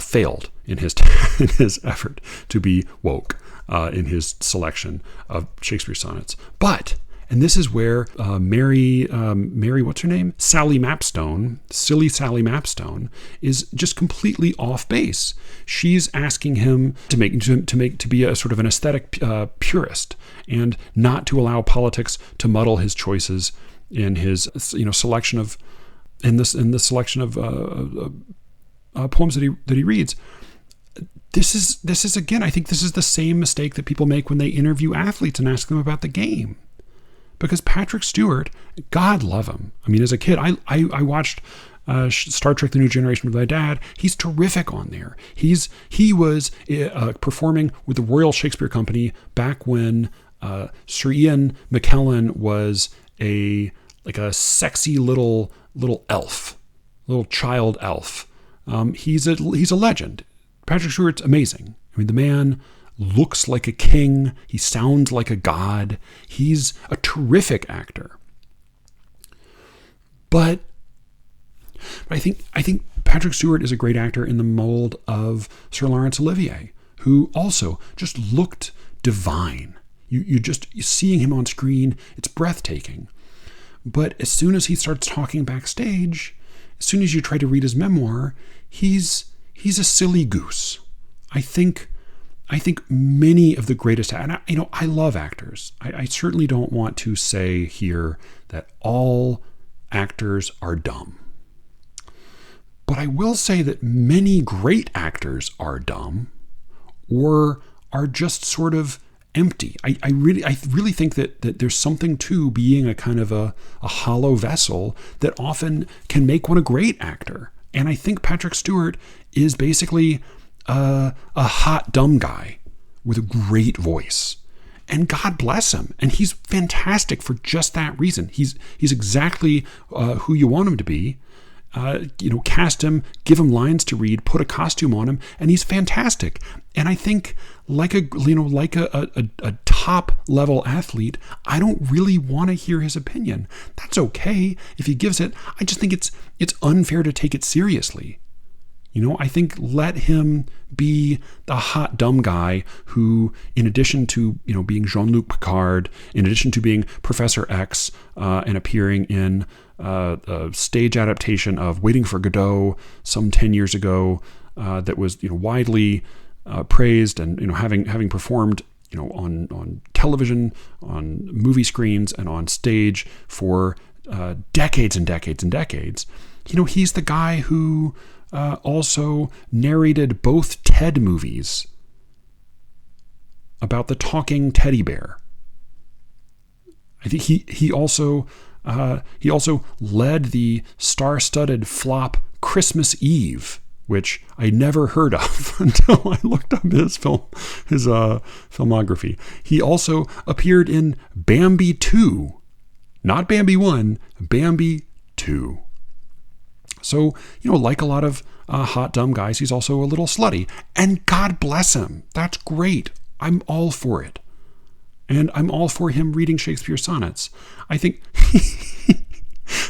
failed in his in his effort to be woke in his selection of Shakespeare sonnets. But, and this is where Mary, what's her name? Silly Sally Mapstone, is just completely off base. She's asking him to be a sort of an aesthetic purist and not to allow politics to muddle his choices in his selection of poems that he reads. This is again, I think this is the same mistake that people make when they interview athletes and ask them about the game. Because Patrick Stewart, God love him. I mean, as a kid, I watched Star Trek: The New Generation with my dad. He's terrific on there. He was performing with the Royal Shakespeare Company back when Sir Ian McKellen was a sexy little elf, little child elf. He's a legend. Patrick Stewart's amazing. I mean, the man looks like a king. He sounds like a god. He's a terrific actor. But I think Patrick Stewart is a great actor in the mold of Sir Laurence Olivier, who also just looked divine. You seeing him on screen, it's breathtaking. But as soon as he starts talking backstage, as soon as you try to read his memoir, he's a silly goose. I think many of the greatest, and I love actors. I certainly don't want to say here that all actors are dumb. But I will say that many great actors are dumb or are just sort of empty. I really think that there's something to being a kind of a hollow vessel that often can make one a great actor. And I think Patrick Stewart is basically a hot, dumb guy with a great voice. And God bless him. And he's fantastic for just that reason. He's exactly who you want him to be. Cast him, give him lines to read, put a costume on him, and he's fantastic. And I think like a top level athlete, I don't really want to hear his opinion. That's okay if he gives it. I just think it's unfair to take it seriously. I think let him be the hot, dumb guy who, in addition to, being Jean-Luc Picard, in addition to being Professor X and appearing in a stage adaptation of Waiting for Godot some 10 years ago that was, widely praised and, having performed, on television, on movie screens, and on stage for decades and decades and decades. He's the guy who also narrated both Ted movies about the talking teddy bear. I think he also led the star-studded flop Christmas Eve, which I never heard of until I looked up his filmography. He also appeared in Bambi 2, not Bambi 1, Bambi 2. So, like a lot of hot, dumb guys, he's also a little slutty. And God bless him. That's great. I'm all for it. And I'm all for him reading Shakespeare sonnets. I think...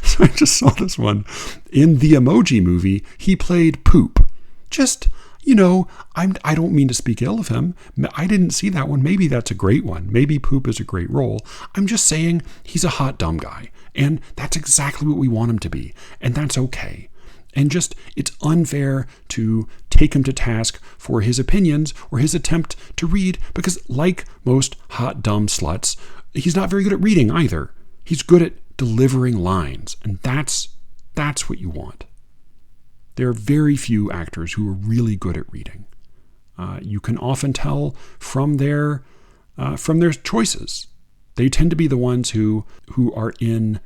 So I just saw this one. In the Emoji Movie, he played Poop. Just, I don't mean to speak ill of him. I didn't see that one. Maybe that's a great one. Maybe Poop is a great role. I'm just saying he's a hot, dumb guy. And that's exactly what we want him to be. And that's okay. And just, it's unfair to take him to task for his opinions or his attempt to read, because like most hot, dumb sluts, he's not very good at reading either. He's good at delivering lines. And that's what you want. There are very few actors who are really good at reading. You can often tell from their choices. They tend to be the ones who are in,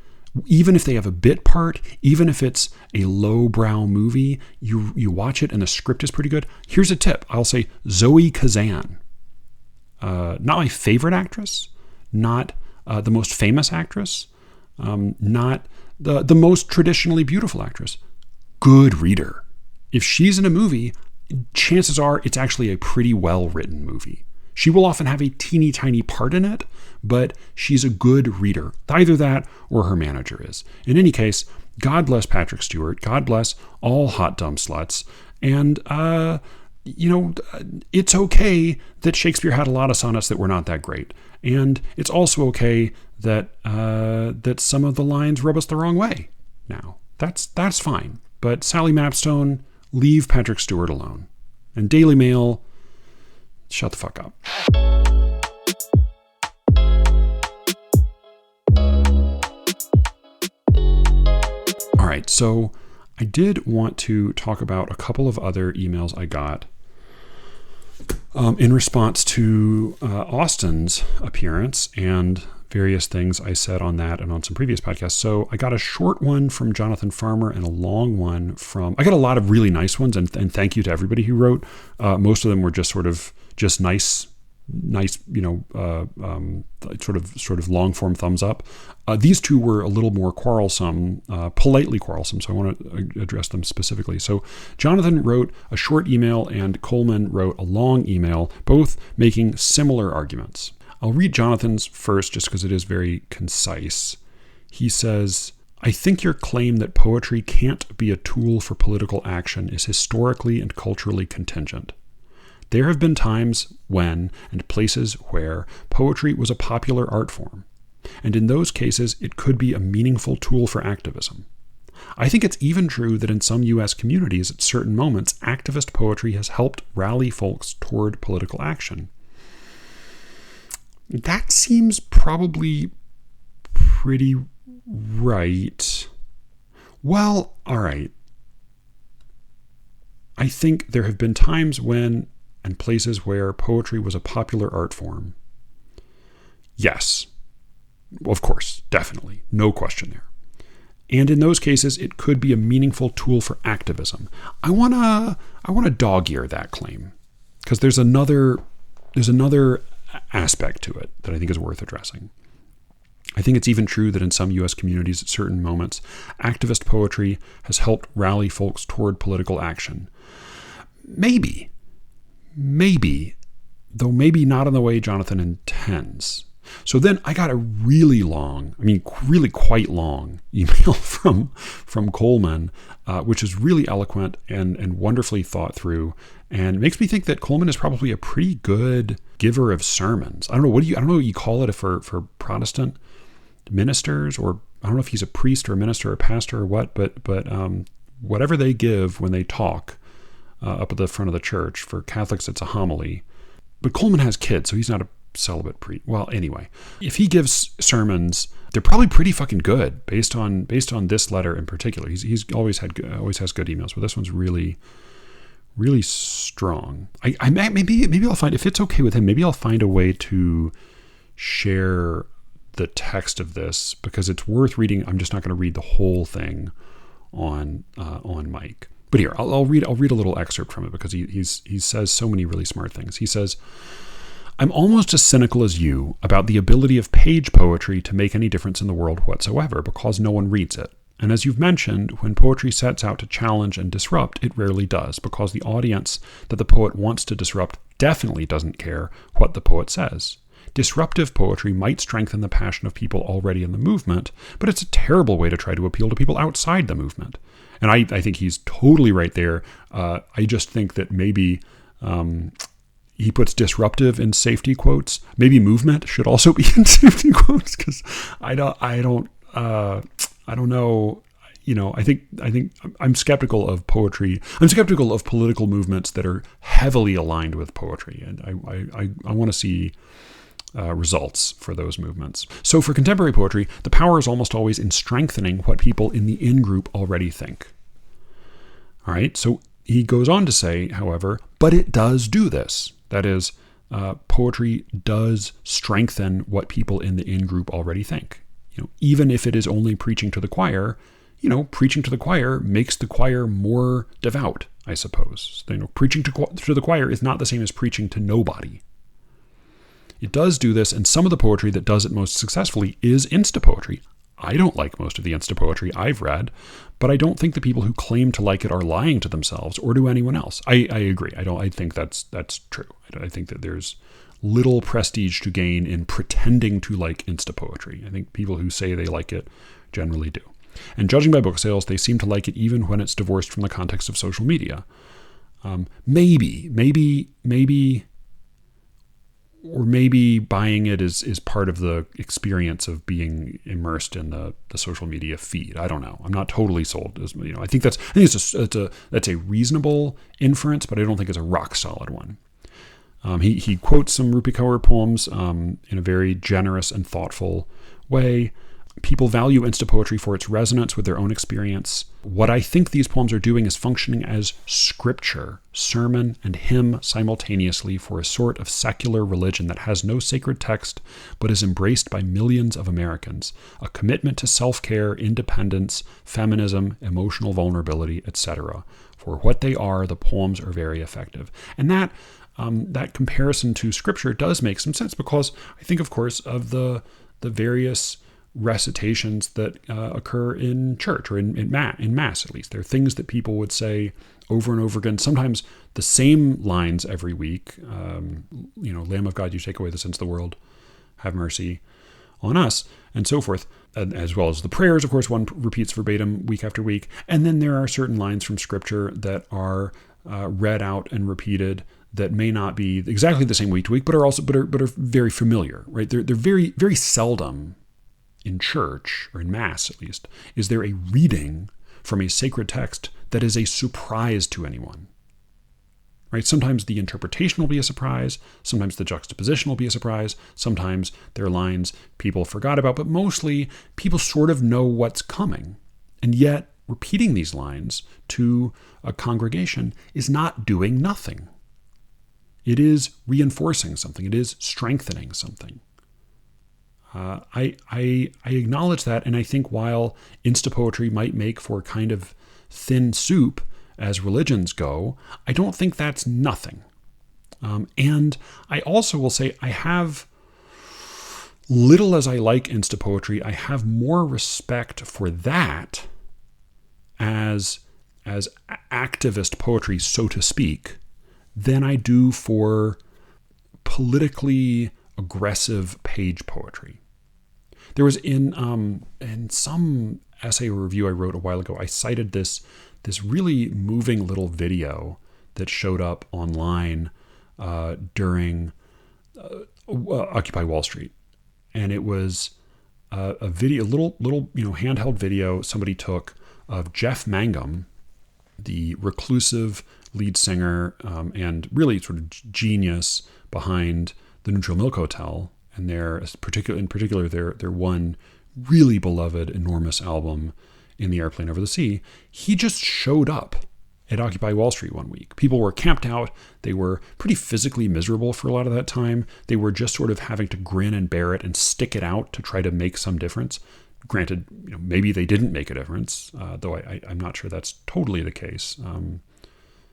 even if they have a bit part, even if it's a lowbrow movie, you watch it and the script is pretty good. Here's a tip. I'll say Zoe Kazan. Not my favorite actress, not the most famous actress, not the most traditionally beautiful actress. Good reader. If she's in a movie, chances are it's actually a pretty well-written movie. She will often have a teeny tiny part in it, but she's a good reader. Either that or her manager is. In any case, God bless Patrick Stewart. God bless all hot dumb sluts. And, it's okay that Shakespeare had a lot of sonnets that were not that great. And it's also okay that that some of the lines rub us the wrong way now. That's fine. But Sally Mapstone, leave Patrick Stewart alone. And Daily Mail, shut the fuck up. All right, so I did want to talk about a couple of other emails I got in response to Austin's appearance and various things I said on that and on some previous podcasts. So I got a short one from Jonathan Farmer and a long one I got a lot of really nice ones, and thank you to everybody who wrote. Most of them were just sort of nice, sort of long form thumbs up. These two were a little more quarrelsome, politely quarrelsome. So I want to address them specifically. So Jonathan wrote a short email and Coleman wrote a long email, both making similar arguments. I'll read Jonathan's first just because it is very concise. He says, I think your claim that poetry can't be a tool for political action is historically and culturally contingent. There have been times when, and places where, poetry was a popular art form, and in those cases it could be a meaningful tool for activism. I think it's even true that in some U.S. communities at certain moments, activist poetry has helped rally folks toward political action. That seems probably pretty right. Well, all right. I think there have been times when and places where poetry was a popular art form. Yes. Of course, definitely. No question there. And in those cases, it could be a meaningful tool for activism. I want to dog-ear that claim because there's another aspect to it that I think is worth addressing. I think it's even true that in some U.S. communities at certain moments, activist poetry has helped rally folks toward political action. Maybe, though maybe not in the way Jonathan intends. So then I got a really long, really quite long email from Coleman, which is really eloquent and wonderfully thought through, and makes me think that Coleman is probably a pretty good giver of sermons. I don't know what you call it for Protestant ministers, or I don't know if he's a priest or a minister or a pastor or what, but whatever they give when they talk up at the front of the church. For Catholics, it's a homily. But Coleman has kids, so he's not a celibate priest. Well, anyway, if he gives sermons, they're probably pretty fucking good based on this letter in particular. He's always has good emails, but this one's really, really strong. Maybe I'll find, if it's okay with him, maybe I'll find a way to share the text of this, because it's worth reading. I'm just not going to read the whole thing on mic. But here, I'll read a little excerpt from it, because he says so many really smart things. He says, "I'm almost as cynical as you about the ability of page poetry to make any difference in the world whatsoever, because no one reads it. And as you've mentioned, when poetry sets out to challenge and disrupt, it rarely does, because the audience that the poet wants to disrupt definitely doesn't care what the poet says. Disruptive poetry might strengthen the passion of people already in the movement, but it's a terrible way to try to appeal to people outside the movement." And I think he's totally right there. I just think that maybe he puts disruptive in safety quotes. Maybe movement should also be in safety quotes, because I don't know. I think I'm skeptical of poetry. I'm skeptical of political movements that are heavily aligned with poetry, and I want to see results for those movements. So for contemporary poetry, the power is almost always in strengthening what people in the in-group already think. All right, so he goes on to say, however, but it does do this. That is, poetry does strengthen what people in the in-group already think. Even if it is only preaching to the choir, preaching to the choir makes the choir more devout, I suppose. Preaching to the choir is not the same as preaching to nobody. It does do this, and some of the poetry that does it most successfully is insta poetry. I don't like most of the insta poetry I've read, but I don't think the people who claim to like it are lying to themselves or to anyone else. I agree. I think that's true. I think that there's little prestige to gain in pretending to like insta poetry. I think people who say they like it generally do. And judging by book sales, they seem to like it even when it's divorced from the context of social media. Maybe buying it is part of the experience of being immersed in the social media feed. I don't know. I'm not totally sold. I think that's a reasonable inference, but I don't think it's a rock solid one. He quotes some Rupi Kaur poems in a very generous and thoughtful way. People value insta poetry for its resonance with their own experience. What I think these poems are doing is functioning as scripture, sermon, and hymn simultaneously for a sort of secular religion that has no sacred text but is embraced by millions of Americans. A commitment to self-care, independence, feminism, emotional vulnerability, etc. For what they are, the poems are very effective. And that comparison to scripture does make some sense, because I think, of course, of the various recitations that occur in church, or in mass at least. They're things that people would say over and over again, sometimes the same lines every week. Lamb of God, you take away the sins of the world, have mercy on us, and so forth. As well as the prayers, of course, one repeats verbatim week after week. And then there are certain lines from scripture that are read out and repeated that may not be exactly the same week to week, but are very familiar, right? They're very, very seldom in church, or in mass at least, is there a reading from a sacred text that is a surprise to anyone, right? Sometimes the interpretation will be a surprise. Sometimes the juxtaposition will be a surprise. Sometimes there are lines people forgot about, but mostly people sort of know what's coming. And yet repeating these lines to a congregation is not doing nothing. It is reinforcing something. It is strengthening something. I acknowledge that, and I think while insta poetry might make for kind of thin soup as religions go, I don't think that's nothing. And I also will say, I have, little as I like insta poetry, I have more respect for that as activist poetry, so to speak, than I do for politically aggressive page poetry. There was in some essay or review I wrote a while ago, I cited this really moving little video that showed up online during Occupy Wall Street, and it was a video, little handheld video somebody took of Jeff Mangum, the reclusive lead singer and really sort of genius behind the Neutral Milk Hotel, and in particular their one really beloved enormous album, In the Airplane Over the Sea. He just showed up at Occupy Wall Street one week. People were camped out. They were pretty physically miserable for a lot of that time. They were just sort of having to grin and bear it and stick it out to try to make some difference. Granted, maybe they didn't make a difference, though I'm not sure that's totally the case.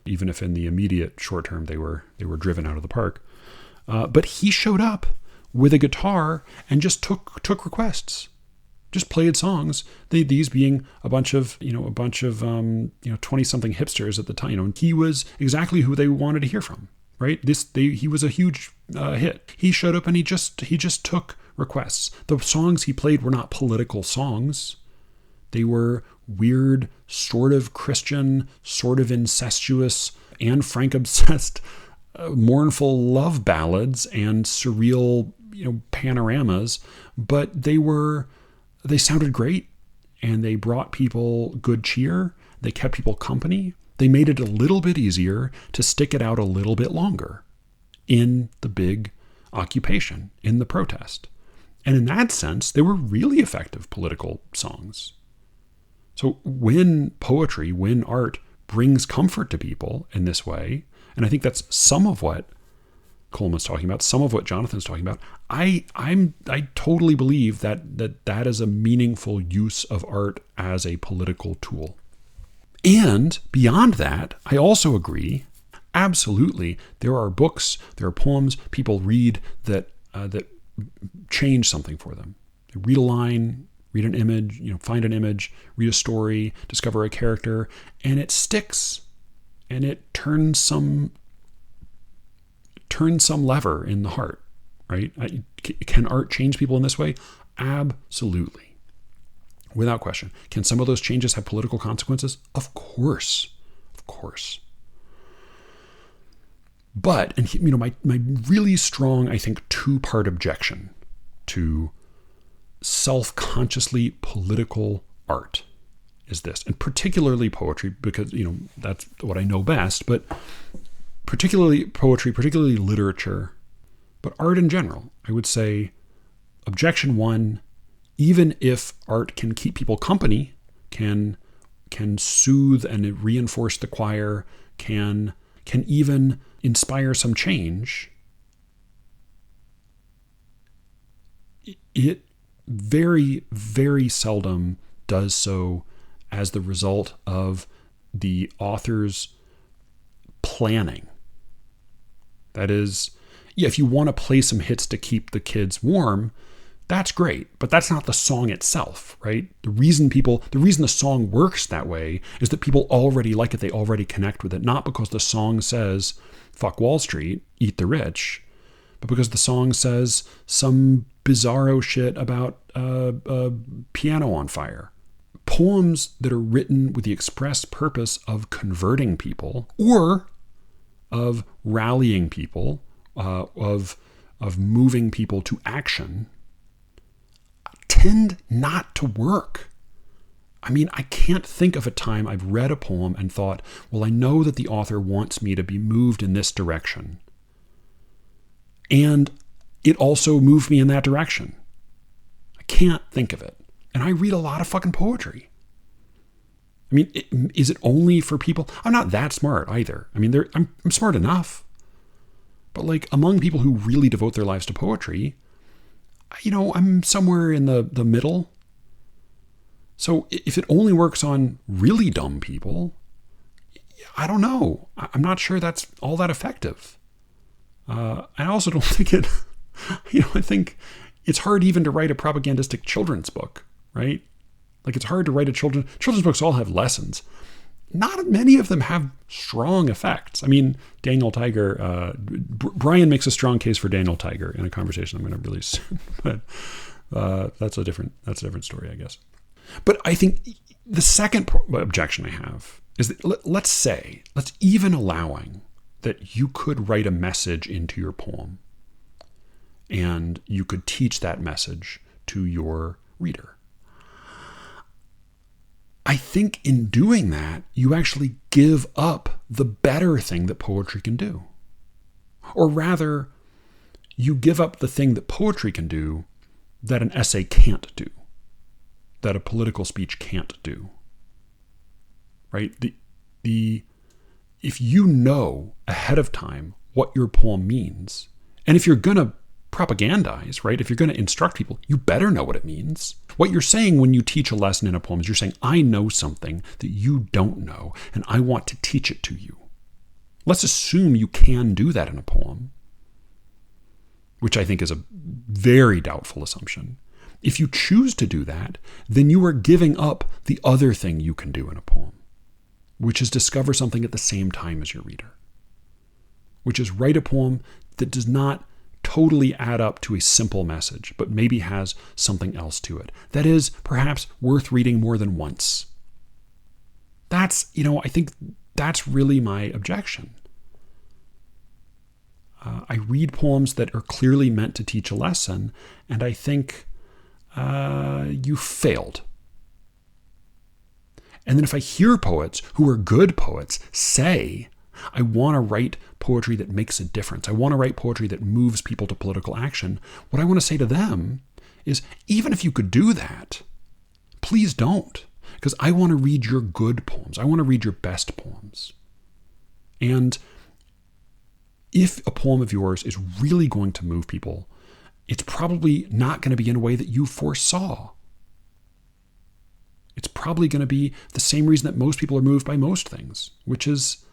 Even if in the immediate short term they were driven out of the park. But he showed up with a guitar and just took requests. Just played songs. These being a bunch of 20-something hipsters at the time. And he was exactly who they wanted to hear from, right? He was a huge hit. He showed up and he just took requests. The songs he played were not political songs. They were weird, sort of Christian, sort of incestuous, Anne Frank obsessed, mournful love ballads and surreal, panoramas. But they sounded great, and they brought people good cheer. They kept people company. They made it a little bit easier to stick it out a little bit longer in the big occupation, in the protest. And in that sense, they were really effective political songs. So when art brings comfort to people in this way, and I think that's some of what Coleman's talking about, some of what Jonathan's talking about, I totally believe that is a meaningful use of art as a political tool. And beyond that, I also agree, absolutely, there are books, there are poems people read that change something for them. They read a line, read an image, find an image, read a story, discover a character, and it sticks, and it turns some lever in the heart, right? Can art change people in this way? Absolutely. Without question. Can some of those changes have political consequences? Of course. But, my really strong, I think, two-part objection to self-consciously political art is this, and particularly poetry, because, that's what I know best, but particularly poetry, particularly literature, but art in general, I would say, objection one, even if art can keep people company, can soothe and reinforce the choir, can even inspire some change, it very, very seldom does so as the result of the author's planning. That is, if you want to play some hits to keep the kids warm, that's great, but that's not the song itself, right? The reason the song works that way is that people already like it, they already connect with it, not because the song says, fuck Wall Street, eat the rich, but because the song says some bizarro shit about a piano on fire. Poems that are written with the express purpose of converting people or of rallying people, of moving people to action, tend not to work. I can't think of a time I've read a poem and thought, well, I know that the author wants me to be moved in this direction. And it also moved me in that direction. I can't think of it. And I read a lot of fucking poetry. Is it only for people? I'm not that smart either. I'm smart enough. But among people who really devote their lives to poetry, I'm somewhere in the middle. So if it only works on really dumb people, I don't know. I'm not sure that's all that effective. I also don't think it, I think it's hard even to write a propagandistic children's book, right? It's hard to write children's books all have lessons. not many of them have strong effects. I mean, Daniel Tiger, Brian makes a strong case for Daniel Tiger in a conversation I'm going to release, but that's a different story, I guess. But I think the second objection I have is that let's even allowing that you could write a message into your poem and you could teach that message to your reader. I think in doing that, you actually give up the better thing that poetry can do. Or rather, you give up the thing that poetry can do that an essay can't do, that a political speech can't do. Right? If you know ahead of time what your poem means, and if you're going to propagandize, right? If you're going to instruct people, you better know what it means. What you're saying when you teach a lesson in a poem is you're saying, I know something that you don't know, and I want to teach it to you. Let's assume you can do that in a poem, which I think is a very doubtful assumption. If you choose to do that, then you are giving up the other thing you can do in a poem, which is discover something at the same time as your reader, which is write a poem that does not totally add up to a simple message, but maybe has something else to it that is perhaps worth reading more than once. That's, I think that's really my objection. I read poems that are clearly meant to teach a lesson, and I think you failed. And then if I hear poets who are good poets say, I want to write poetry that makes a difference, I want to write poetry that moves people to political action, what I want to say to them is, even if you could do that, please don't. Because I want to read your good poems. I want to read your best poems. And if a poem of yours is really going to move people, it's probably not going to be in a way that you foresaw. It's probably going to be the same reason that most people are moved by most things, which is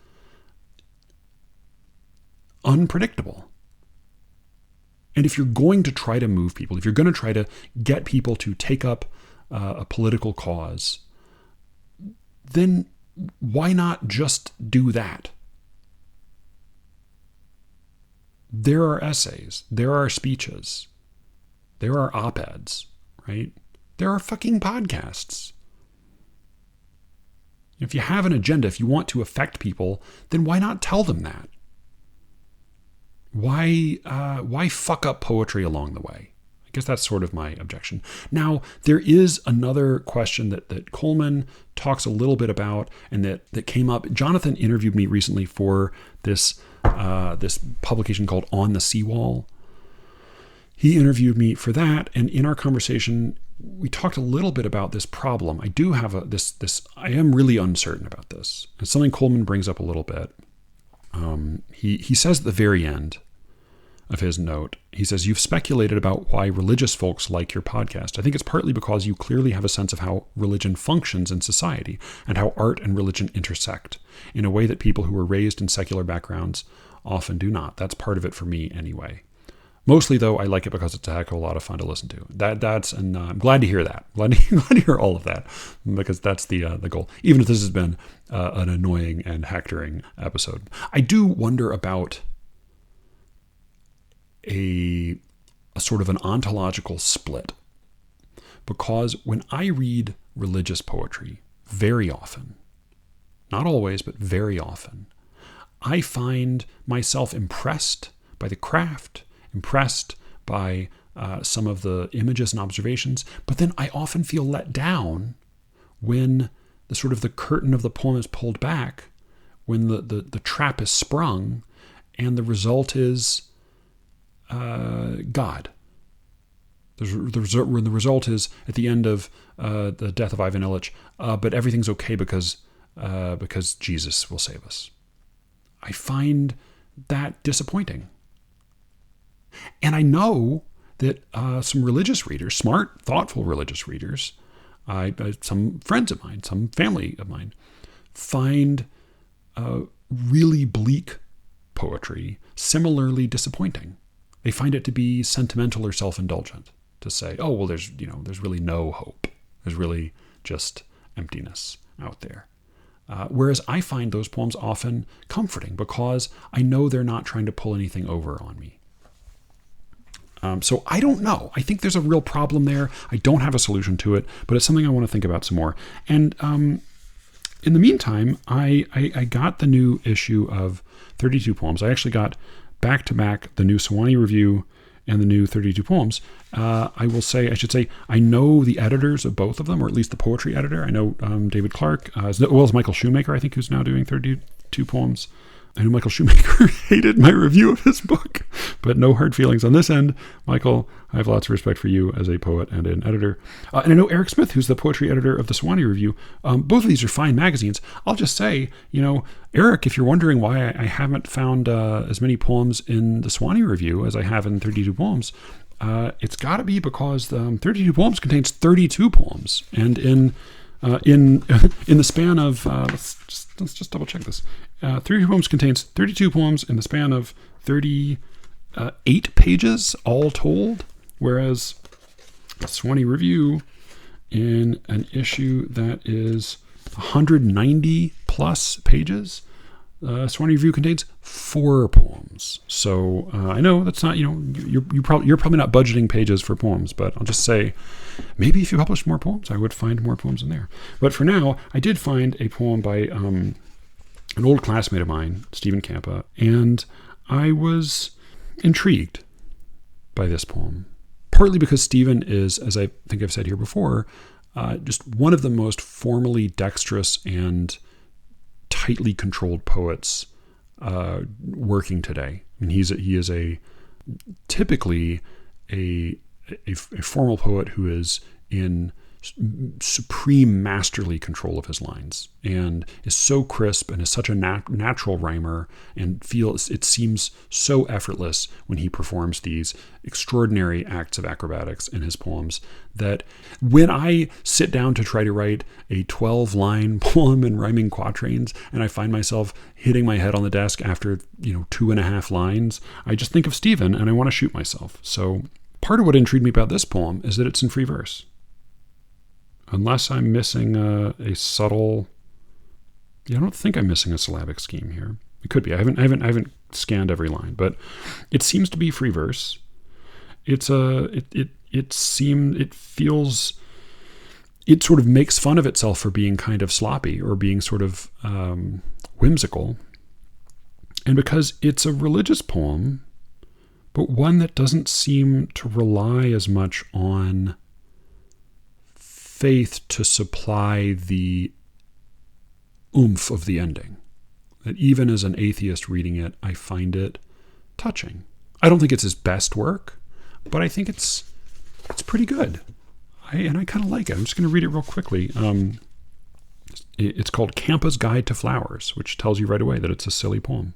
unpredictable. And if you're going to try to move people, if you're going to try to get people to take up a political cause, then why not just do that? There are essays, there are speeches, there are op-eds, right? There are fucking podcasts. If you have an agenda, if you want to affect people, then why not tell them that? Why fuck up poetry along the way? I guess that's sort of my objection. Now, there is another question that Coleman talks a little bit about and that came up. Jonathan interviewed me recently for this publication called On the Seawall. He interviewed me for that, and in our conversation, we talked a little bit about this problem. I do have I am really uncertain about this. And something Coleman brings up a little bit. He says at the very end of his note, he says, you've speculated about why religious folks like your podcast. I think it's partly because you clearly have a sense of how religion functions in society and how art and religion intersect in a way that people who were raised in secular backgrounds often do not. That's part of it for me anyway. Mostly, though, I like it because it's a heck of a lot of fun to listen to. And I'm glad to hear that. Glad to hear all of that, because that's the goal. Even if this has been an annoying and hectoring episode, I do wonder about a sort of an ontological split, because when I read religious poetry, very often, not always, but very often, I find myself impressed by the craft, impressed by some of the images and observations, but then I often feel let down when the sort of the curtain of the poem is pulled back, when the trap is sprung, and the result is God. The result is at the end of the death of Ivan Illich, but everything's okay because Jesus will save us. I find that disappointing. And I know that some religious readers, smart, thoughtful religious readers, some friends of mine, some family of mine, find really bleak poetry similarly disappointing. They find it to be sentimental or self-indulgent, to say, oh, well, there's really no hope. There's really just emptiness out there. Whereas I find those poems often comforting because I know they're not trying to pull anything over on me. So I don't know. I think there's a real problem there. I don't have a solution to it, but it's something I want to think about some more. And in the meantime, I got the new issue of 32 Poems. I actually got back-to-back the new Sewanee Review and the new 32 Poems. I should say, I know the editors of both of them, or at least the poetry editor. I know David Clark, as well as Michael Shoemaker, I think, who's now doing 32 Poems. I know Michael Shoemaker hated my review of his book, but no hard feelings on this end. Michael, I have lots of respect for you as a poet and an editor. And I know Eric Smith, who's the poetry editor of the Sewanee Review. Both of these are fine magazines. I'll just say, Eric, if you're wondering why I haven't found as many poems in the Sewanee Review as I have in 32 Poems, it's got to be because 32 Poems contains 32 poems. And in the span of, let's just double check this. 32 Poems contains 32 poems in the span of 38 pages, all told, whereas the Sewanee Review, in an issue that is 190 plus pages, Sewanee Review contains 4 poems. So I know that's not, you're probably not budgeting pages for poems, but I'll just say, maybe if you published more poems, I would find more poems in there. But for now, I did find a poem by an old classmate of mine, Stephen Campa, and I was intrigued by this poem. Partly because Stephen is, as I think I've said here before, just one of the most formally dexterous and tightly controlled poets working today. I mean, he is typically a formal poet who is in supreme masterly control of his lines and is so crisp and is such a natural rhymer and it seems so effortless when he performs these extraordinary acts of acrobatics in his poems that when I sit down to try to write a 12-line poem in rhyming quatrains and I find myself hitting my head on the desk after 2.5 lines, I just think of Stephen and I want to shoot myself. So part of what intrigued me about this poem is that it's in free verse. Unless I'm missing a subtle, I don't think I'm missing a syllabic scheme here. It could be. I haven't scanned every line, but it seems to be free verse. It sort of makes fun of itself for being kind of sloppy or being sort of whimsical, and because it's a religious poem, but one that doesn't seem to rely as much on faith to supply the oomph of the ending. That even as an atheist reading it, I find it touching. I don't think it's his best work, but I think it's pretty good. I kind of like it. I'm just going to read it real quickly. It's called Campa's Guide to Flowers, which tells you right away that it's a silly poem.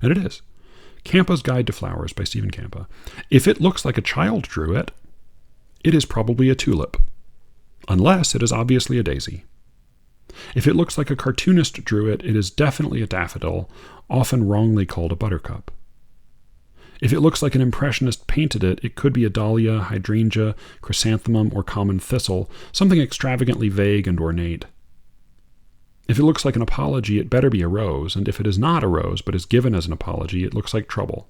And it is. Campa's Guide to Flowers by Stephen Campa. If it looks like a child drew it, it is probably a tulip. Unless it is obviously a daisy. If it looks like a cartoonist drew it, it is definitely a daffodil, often wrongly called a buttercup. If it looks like an impressionist painted it, it could be a dahlia, hydrangea, chrysanthemum, or common thistle, something extravagantly vague and ornate. If it looks like an apology, it better be a rose, and if it is not a rose, but is given as an apology, it looks like trouble.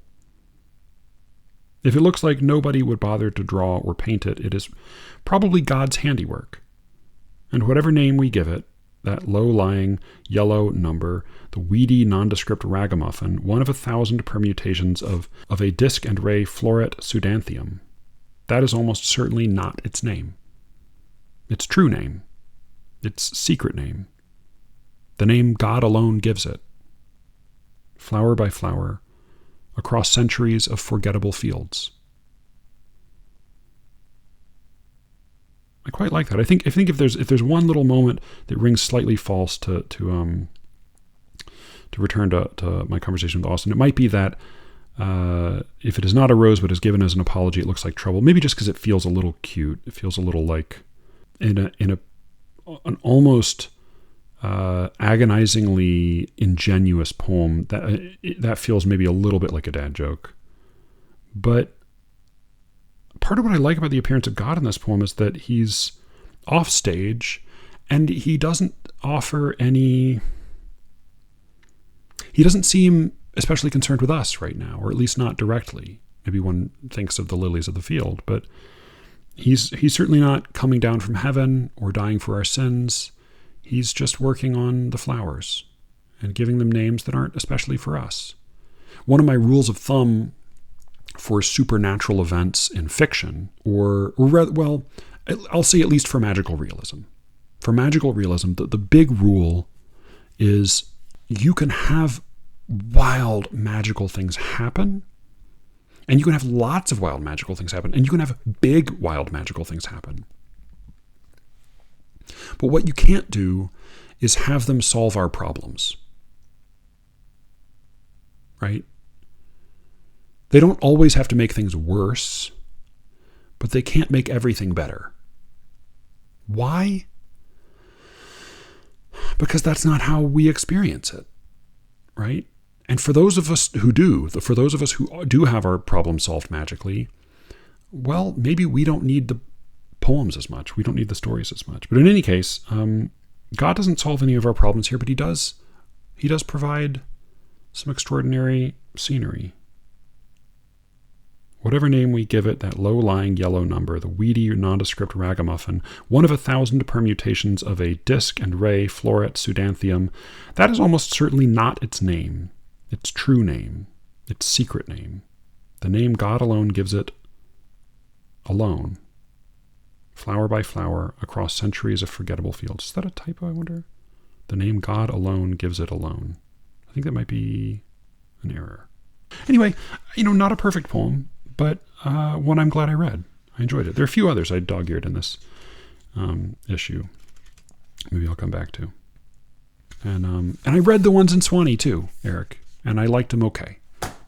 If it looks like nobody would bother to draw or paint it, it is probably God's handiwork. And whatever name we give it, that low-lying yellow number, the weedy nondescript ragamuffin, one of 1,000 permutations of a disc and ray floret pseudanthium, that is almost certainly not its name. Its true name. Its secret name. The name God alone gives it. Flower by flower, across centuries of forgettable fields. I quite like that. I think if there's one little moment that rings slightly false to return to my conversation with Austin, it might be that if it is not a rose but is given as an apology, it looks like trouble. Maybe just because it feels a little cute. It feels a little like an almost agonizingly ingenuous poem that feels maybe a little bit like a dad joke. But part of what I like about the appearance of God in this poem is that he's off stage and he doesn't offer any... He doesn't seem especially concerned with us right now, or at least not directly. Maybe one thinks of the lilies of the field, but he's certainly not coming down from heaven or dying for our sins. He's just working on the flowers and giving them names that aren't especially for us. One of my rules of thumb for supernatural events in fiction, or rather, well, I'll say at least for magical realism. For magical realism, the big rule is you can have wild magical things happen, and you can have lots of wild magical things happen, and you can have big wild magical things happen. But what you can't do is have them solve our problems. Right? They don't always have to make things worse, but they can't make everything better. Why? Because that's not how we experience it, right? And for those of us who do, have our problems solved magically, well, maybe we don't need the poems as much. We don't need the stories as much. But in any case, God doesn't solve any of our problems here, but he does provide some extraordinary scenery. Whatever name we give it, that low-lying yellow number, the weedy nondescript ragamuffin, one of 1,000 permutations of a disc and ray floret pseudanthium, that is almost certainly not its name, its true name, its secret name. The name God alone gives it alone, flower by flower, across centuries of forgettable fields. Is that a typo, I wonder? The name God alone gives it alone. I think that might be an error. Anyway, not a perfect poem, but one I'm glad I read. I enjoyed it. There are a few others I dog-eared in this issue. Maybe I'll come back to. And I read the ones in Swanee too, Eric, and I liked them okay.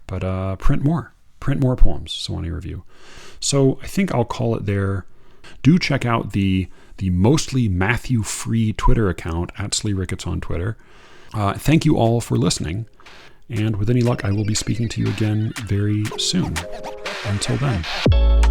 But print more poems, Swanee Review. So I think I'll call it there. Do check out the mostly Matthew-free Twitter account at Slee Ricketts on Twitter. Thank you all for listening. And with any luck, I will be speaking to you again very soon. Until then.